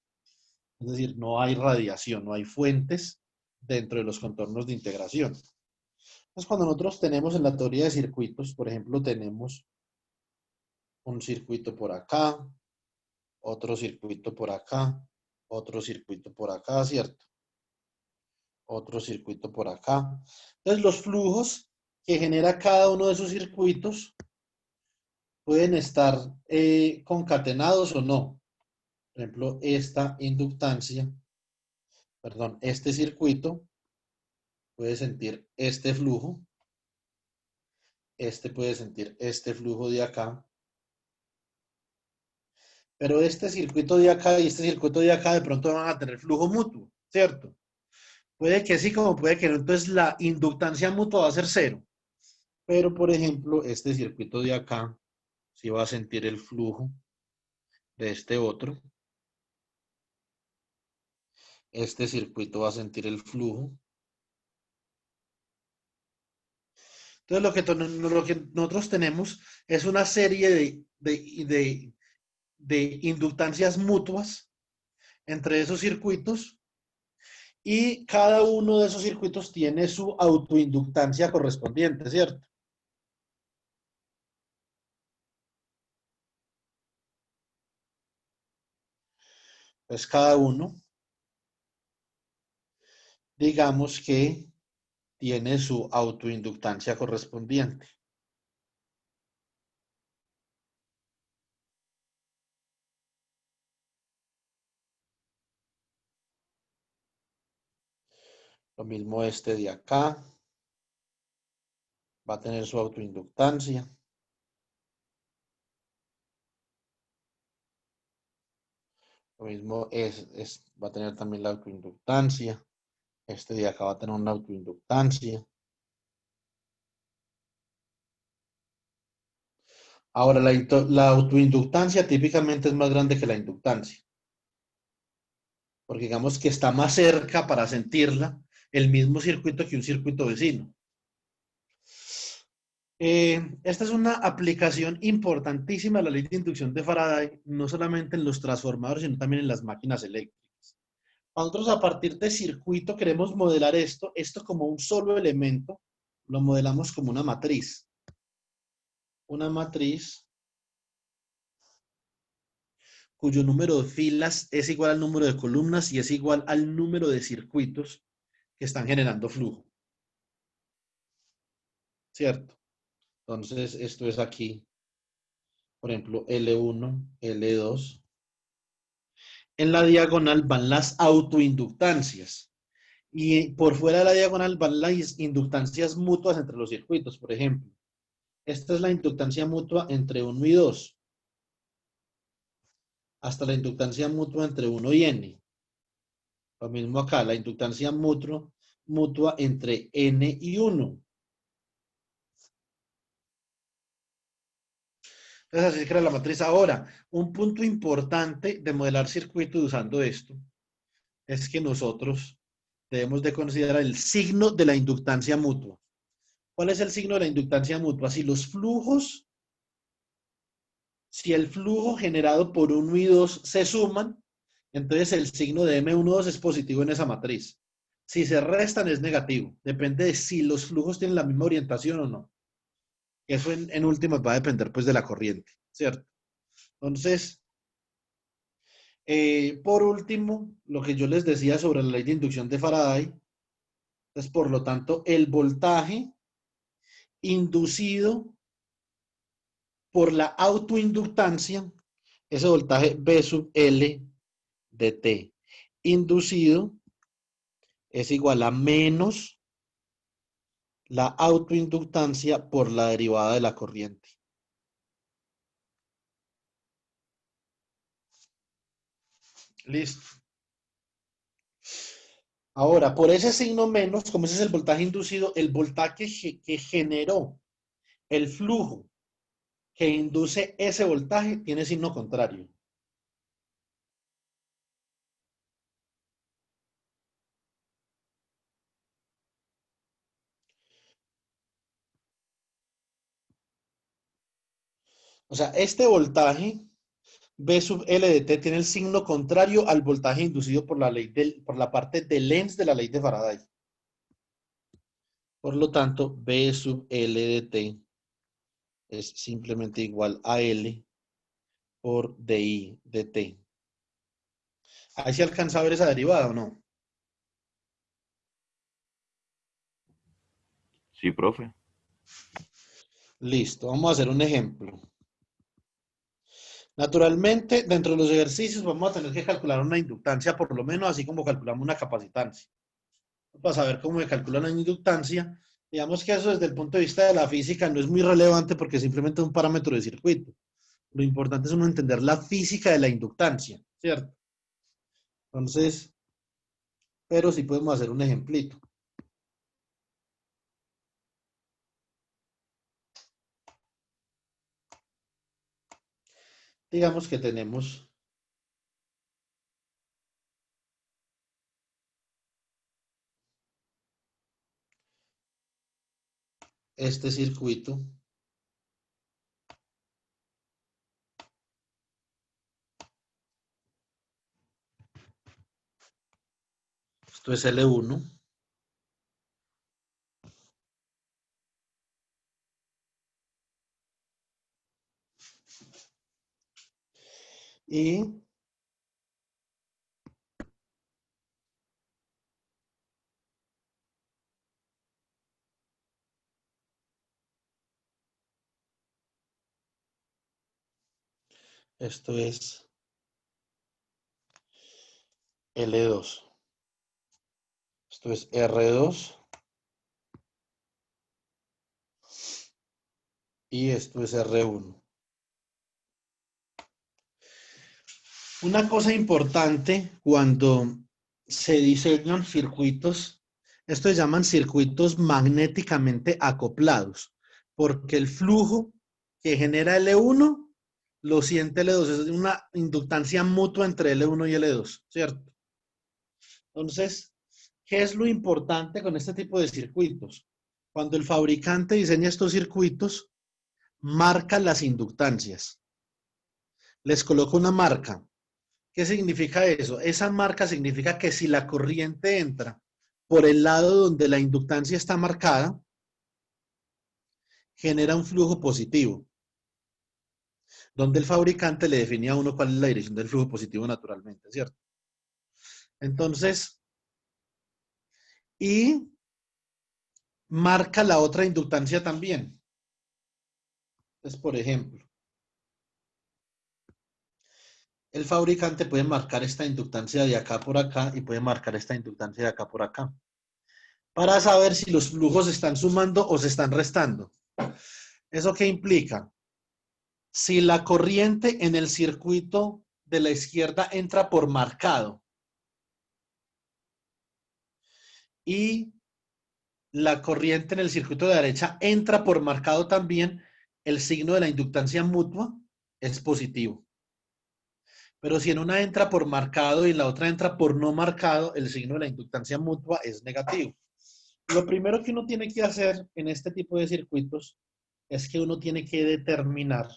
Speaker 1: Es decir, no hay radiación, no hay fuentes dentro de los contornos de integración. Entonces, cuando nosotros tenemos en la teoría de circuitos, por ejemplo, tenemos un circuito por acá, otro circuito por acá, otro circuito por acá, ¿cierto? Otro circuito por acá. Entonces, los flujos que genera cada uno de esos circuitos pueden estar concatenados o no. Por ejemplo, esta inductancia, perdón, este circuito puede sentir este flujo, este puede sentir este flujo de acá, pero este circuito de acá y este circuito de acá de pronto van a tener flujo mutuo, ¿cierto? Puede que sí, como puede que no, entonces la inductancia mutua va a ser cero. Pero, por ejemplo, este circuito de acá sí va a sentir el flujo de este otro. Este circuito va a sentir el flujo. Entonces, lo que nosotros tenemos es una serie de inductancias mutuas entre esos circuitos y cada uno de esos circuitos tiene su autoinductancia correspondiente, ¿cierto? Pues cada uno, digamos que tiene su autoinductancia correspondiente. Lo mismo este de acá va a tener su autoinductancia. Lo mismo va a tener también la autoinductancia. Este de acá va a tener una autoinductancia. Ahora, la autoinductancia típicamente es más grande que la inductancia, porque digamos que está más cerca para sentirla el mismo circuito que un circuito vecino. Esta es una aplicación importantísima de la ley de inducción de Faraday, no solamente en los transformadores, sino también en las máquinas eléctricas. Nosotros a partir de circuito queremos modelar esto como un solo elemento, lo modelamos como una matriz. Una matriz cuyo número de filas es igual al número de columnas y es igual al número de circuitos que están generando flujo. ¿Cierto? Entonces, esto es aquí, por ejemplo, L1, L2. En la diagonal van las autoinductancias. Y por fuera de la diagonal van las inductancias mutuas entre los circuitos. Por ejemplo, esta es la inductancia mutua entre 1 y 2. Hasta la inductancia mutua entre 1 y n. Lo mismo acá, la inductancia mutua entre n y 1. Entonces, así crea la matriz. Ahora, un punto importante de modelar circuitos usando esto es que nosotros debemos de considerar el signo de la inductancia mutua. ¿Cuál es el signo de la inductancia mutua? Si el flujo generado por 1 y 2 se suman, entonces el signo de M12 es positivo en esa matriz. Si se restan es negativo. Depende de si los flujos tienen la misma orientación o no. Eso en últimas va a depender pues de la corriente, ¿cierto? Entonces, por último, lo que yo les decía sobre la ley de inducción de Faraday, es por lo tanto el voltaje inducido por la autoinductancia, ese voltaje B sub L de T inducido es igual a menos la autoinductancia por la derivada de la corriente. Listo. Ahora, por ese signo menos, como ese es el voltaje inducido, el voltaje que generó el flujo que induce ese voltaje tiene signo contrario. O sea, este voltaje B sub L de T tiene el signo contrario al voltaje inducido por por la parte de Lenz de la ley de Faraday. Por lo tanto, B sub L de T es simplemente igual a L por DI de T. ¿Ahí se alcanza a ver esa derivada o no?
Speaker 2: Sí, profe.
Speaker 1: Listo, vamos a hacer un ejemplo. Naturalmente, dentro de los ejercicios vamos a tener que calcular una inductancia, por lo menos así como calculamos una capacitancia. Para saber cómo se calcula una inductancia, digamos que eso desde el punto de vista de la física no es muy relevante porque simplemente es un parámetro de circuito. Lo importante es uno entender la física de la inductancia, ¿cierto? Entonces, pero sí podemos hacer un ejemplito. Digamos que tenemos este circuito. Esto es L1. Y esto es L2. Esto es R2. Y esto es R1. Una cosa importante cuando se diseñan circuitos, estos se llaman circuitos magnéticamente acoplados, porque el flujo que genera L1 lo siente L2, es una inductancia mutua entre L1 y L2, ¿cierto? Entonces, ¿qué es lo importante con este tipo de circuitos? Cuando el fabricante diseña estos circuitos, marca las inductancias. Les coloca una marca. ¿Qué significa eso? Esa marca significa que si la corriente entra por el lado donde la inductancia está marcada, genera un flujo positivo, donde el fabricante le definía a uno cuál es la dirección del flujo positivo naturalmente, ¿cierto? Entonces, y marca la otra inductancia también. Entonces, por ejemplo, el fabricante puede marcar esta inductancia de acá por acá y puede marcar esta inductancia de acá por acá, para saber si los flujos se están sumando o se están restando. ¿Eso qué implica? Si la corriente en el circuito de la izquierda entra por marcado y la corriente en el circuito de la derecha entra por marcado también, el signo de la inductancia mutua es positivo. Pero si en una entra por marcado y en la otra entra por no marcado, el signo de la inductancia mutua es negativo. Lo primero que uno tiene que hacer en este tipo de circuitos es que uno tiene que determinar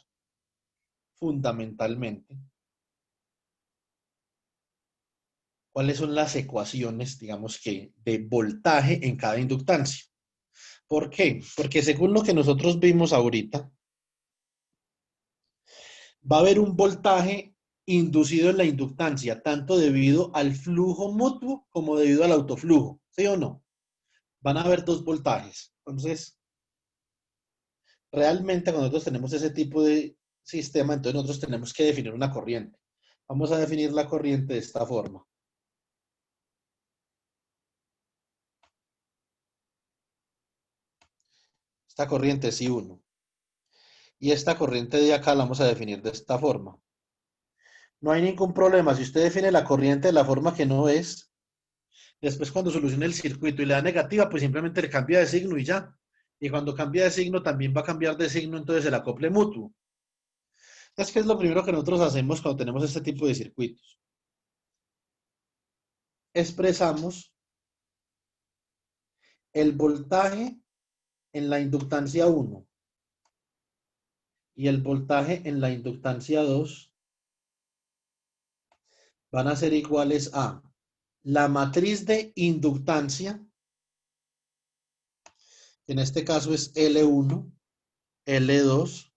Speaker 1: fundamentalmente cuáles son las ecuaciones, digamos que, de voltaje en cada inductancia. ¿Por qué? Porque según lo que nosotros vimos ahorita, va a haber un voltaje inducido en la inductancia, tanto debido al flujo mutuo como debido al autoflujo, ¿sí o no? Van a haber dos voltajes. Entonces, realmente cuando nosotros tenemos ese tipo de sistema, entonces nosotros tenemos que definir una corriente. Vamos a definir la corriente de esta forma. Esta corriente es I1. Y esta corriente de acá la vamos a definir de esta forma. No hay ningún problema. Si usted define la corriente de la forma que no es, después cuando solucione el circuito y le da negativa, pues simplemente le cambia de signo y ya. Y cuando cambia de signo, también va a cambiar de signo, entonces el acople mutuo. Entonces, ¿qué es lo primero que nosotros hacemos cuando tenemos este tipo de circuitos? Expresamos el voltaje en la inductancia 1 y el voltaje en la inductancia 2 van a ser iguales a la matriz de inductancia, que en este caso es L1, L2,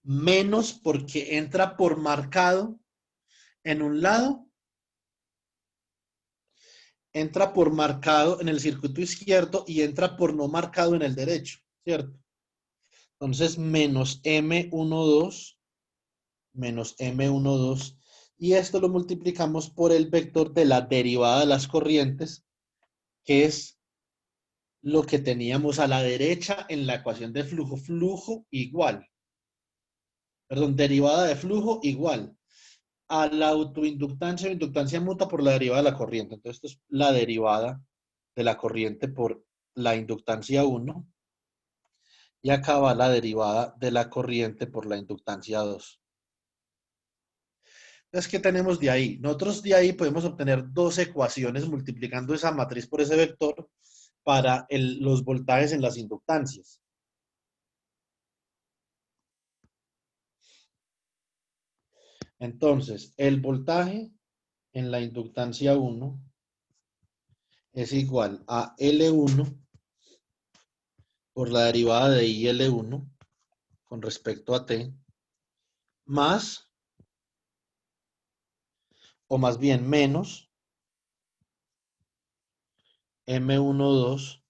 Speaker 1: menos porque entra por marcado en un lado, entra por marcado en el circuito izquierdo y entra por no marcado en el derecho, ¿cierto? Entonces, menos M12 menos M12, y esto lo multiplicamos por el vector de la derivada de las corrientes, que es lo que teníamos a la derecha en la ecuación de flujo. Flujo igual, perdón, derivada de flujo igual a la autoinductancia o inductancia mutua por la derivada de la corriente. Entonces, esto es la derivada de la corriente por la inductancia 1, y acá va la derivada de la corriente por la inductancia 2. Entonces, ¿qué tenemos de ahí? Nosotros de ahí podemos obtener dos ecuaciones multiplicando esa matriz por ese vector para los voltajes en las inductancias. Entonces, el voltaje en la inductancia 1 es igual a L1 por la derivada de IL1 con respecto a T, más, o más bien menos, M12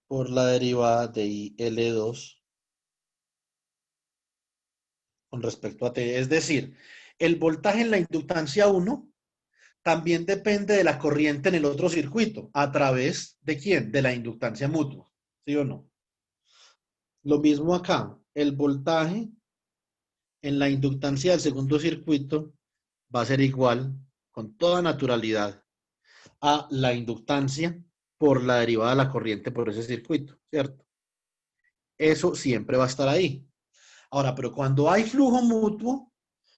Speaker 1: por la derivada de IL2 con respecto a T. Es decir, el voltaje en la inductancia 1 también depende de la corriente en el otro circuito. ¿A través de quién? De la inductancia mutua. ¿Sí o no? Lo mismo acá. El voltaje en la inductancia del segundo circuito va a ser igual, con toda naturalidad, a la inductancia por la derivada de la corriente por ese circuito, ¿cierto? Eso siempre va a estar ahí. Ahora, pero cuando hay flujo mutuo,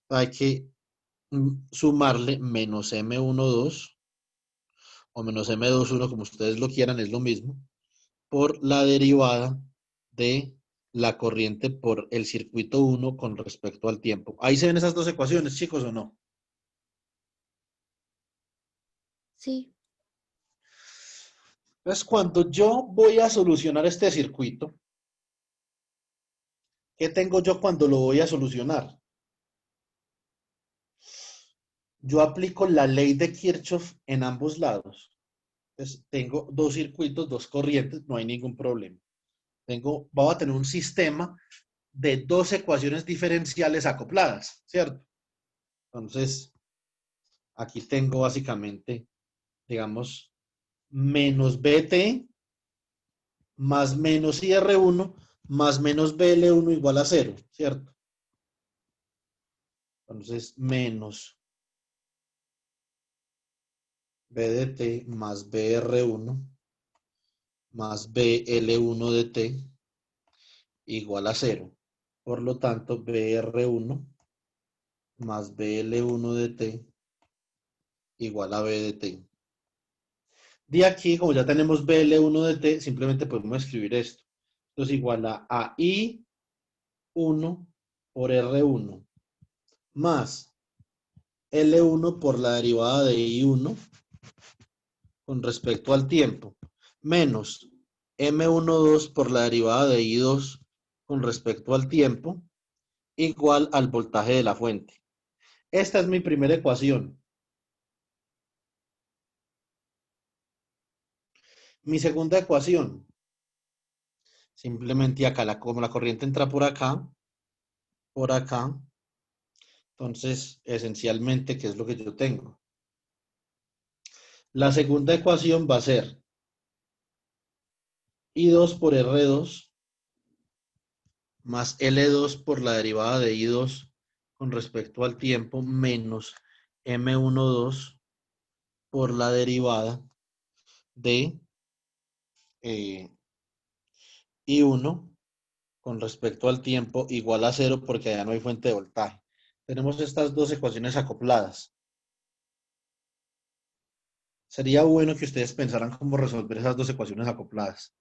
Speaker 1: hay que sumarle menos M12 o menos M21, como ustedes lo quieran, es lo mismo, por la derivada de la corriente por el circuito 1 con respecto al tiempo. Ahí se ven esas dos ecuaciones, chicos, ¿o no?
Speaker 3: Sí,
Speaker 1: Entonces, cuando yo voy a solucionar este circuito, ¿qué tengo yo cuando lo voy a solucionar? Yo aplico la ley de Kirchhoff en ambos lados. Entonces, tengo dos circuitos, dos corrientes, no hay ningún problema. Vamos a tener un sistema de dos ecuaciones diferenciales acopladas, ¿cierto? Entonces, aquí tengo básicamente, digamos, menos BT más menos IR1 más menos BL1 igual a 0, ¿cierto? Entonces, menos B de T más BR1 más BL1 de T igual a 0. Por lo tanto, BR1 más BL1 de T igual a B de T. De aquí, como ya tenemos BL1 de T, simplemente podemos escribir esto. Esto es igual a I1 por R1 más L1 por la derivada de I1 con respecto al tiempo, menos M12 por la derivada de I2 con respecto al tiempo, igual al voltaje de la fuente. Esta es mi primera ecuación. Mi segunda ecuación, simplemente acá, como la corriente entra por acá, entonces esencialmente, ¿qué es lo que yo tengo? La segunda ecuación va a ser I2 por R2 más L2 por la derivada de I2 con respecto al tiempo menos M12 por la derivada de I1 con respecto al tiempo igual a 0 porque allá no hay fuente de voltaje. Tenemos estas dos ecuaciones acopladas. Sería bueno que ustedes pensaran cómo resolver esas dos ecuaciones acopladas.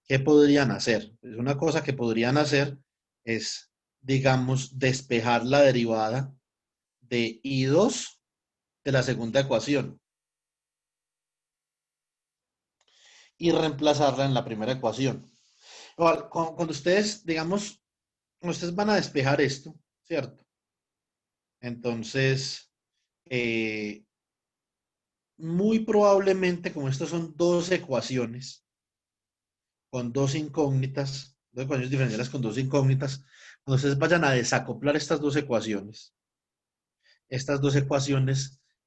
Speaker 1: ¿Qué podrían hacer? Pues una cosa que podrían hacer es, digamos, despejar la derivada de I2 de la segunda ecuación y reemplazarla en la primera ecuación. Cuando ustedes, digamos, ustedes van a despejar esto, ¿cierto? Entonces, muy probablemente, como estas son dos ecuaciones con dos incógnitas, dos ecuaciones diferenciales con dos incógnitas, cuando ustedes vayan a desacoplar estas dos ecuaciones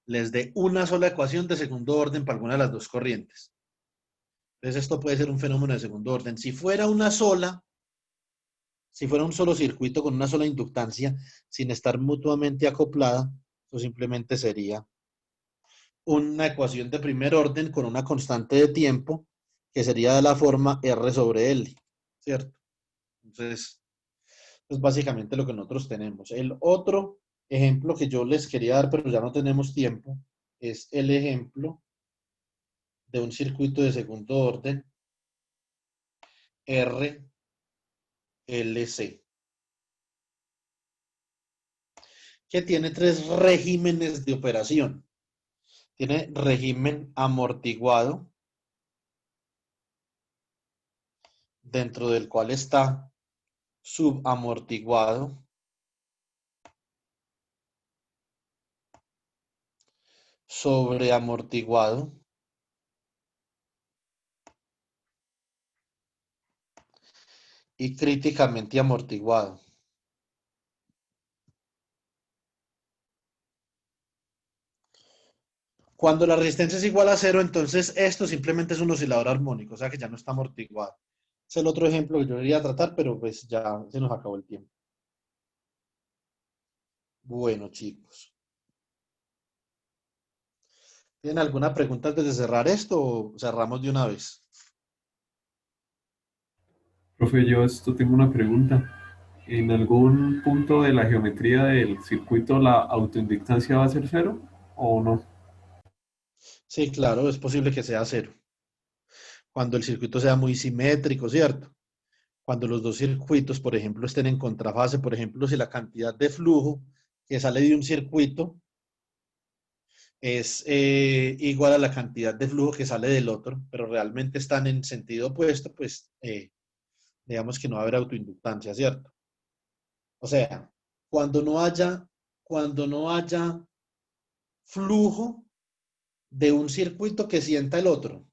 Speaker 1: les dé una sola ecuación de segundo orden para alguna de las dos corrientes. Entonces, esto puede ser un fenómeno de segundo orden. Si fuera un solo circuito con una sola inductancia, sin estar mutuamente acoplada, eso simplemente sería una ecuación de primer orden con una constante de tiempo que sería de la forma R sobre L, ¿cierto? Entonces, es básicamente lo que nosotros tenemos. El otro ejemplo que yo les quería dar, pero ya no tenemos tiempo, es el ejemplo de un circuito de segundo orden RLC, que tiene tres regímenes de operación. Tiene régimen amortiguado, dentro del cual está subamortiguado, sobreamortiguado y críticamente amortiguado. Cuando la resistencia es igual a 0, entonces esto simplemente es un oscilador armónico, o sea que ya no está amortiguado. Es el otro ejemplo que yo quería tratar, pero pues ya se nos acabó el tiempo. Bueno, chicos. ¿Tienen alguna pregunta antes de cerrar esto o cerramos de una vez?
Speaker 4: Profe, yo esto tengo una pregunta. ¿En algún punto de la geometría del circuito la autoinductancia va a ser cero o no?
Speaker 1: Sí, claro, es posible que sea 0. Cuando el circuito sea muy simétrico, ¿cierto? Cuando los dos circuitos, por ejemplo, estén en contrafase, por ejemplo, si la cantidad de flujo que sale de un circuito es igual a la cantidad de flujo que sale del otro, pero realmente están en sentido opuesto, pues digamos que no va a haber autoinductancia, ¿cierto? O sea, cuando no haya, cuando no haya flujo de un circuito que sienta el otro,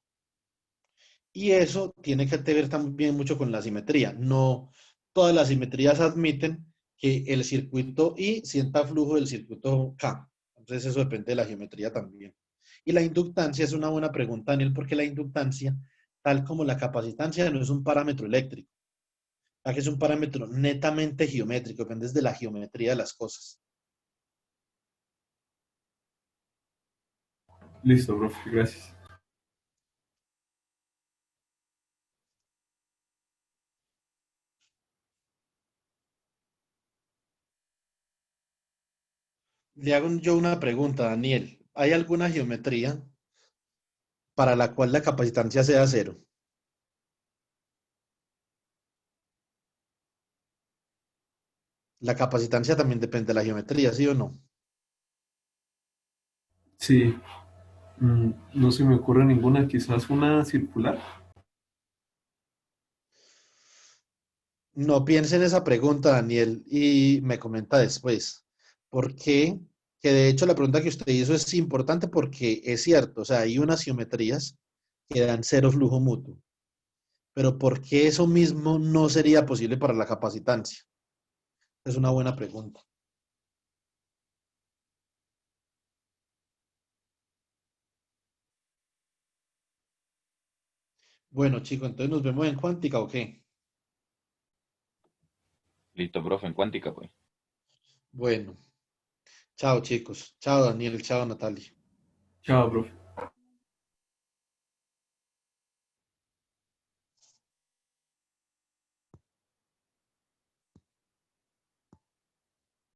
Speaker 1: Y eso tiene que ver también mucho con la simetría. No todas las simetrías admiten que el circuito I sienta flujo del circuito K. Entonces eso depende de la geometría también. Y la inductancia es una buena pregunta, Daniel, porque la inductancia, tal como la capacitancia, no es un parámetro eléctrico, ya que es un parámetro netamente geométrico, depende de la geometría de las cosas.
Speaker 4: Listo, profe, gracias.
Speaker 1: Le hago yo una pregunta, Daniel. ¿Hay alguna geometría para la cual la capacitancia sea cero? La capacitancia también depende de la geometría, ¿sí o no?
Speaker 4: Sí, no se me ocurre ninguna, quizás una circular.
Speaker 1: No piense en esa pregunta, Daniel, y me comenta después. ¿Por qué? Que de hecho la pregunta que usted hizo es importante porque es cierto, o sea, hay unas geometrías que dan cero flujo mutuo, pero ¿por qué eso mismo no sería posible para la capacitancia? Es una buena pregunta. Bueno, chicos, entonces nos vemos en cuántica, ¿o qué?
Speaker 2: Listo, profe, en cuántica, pues.
Speaker 1: Bueno, chao, chicos. Chao, Daniel. Chao, Natalia.
Speaker 4: Chao, profe.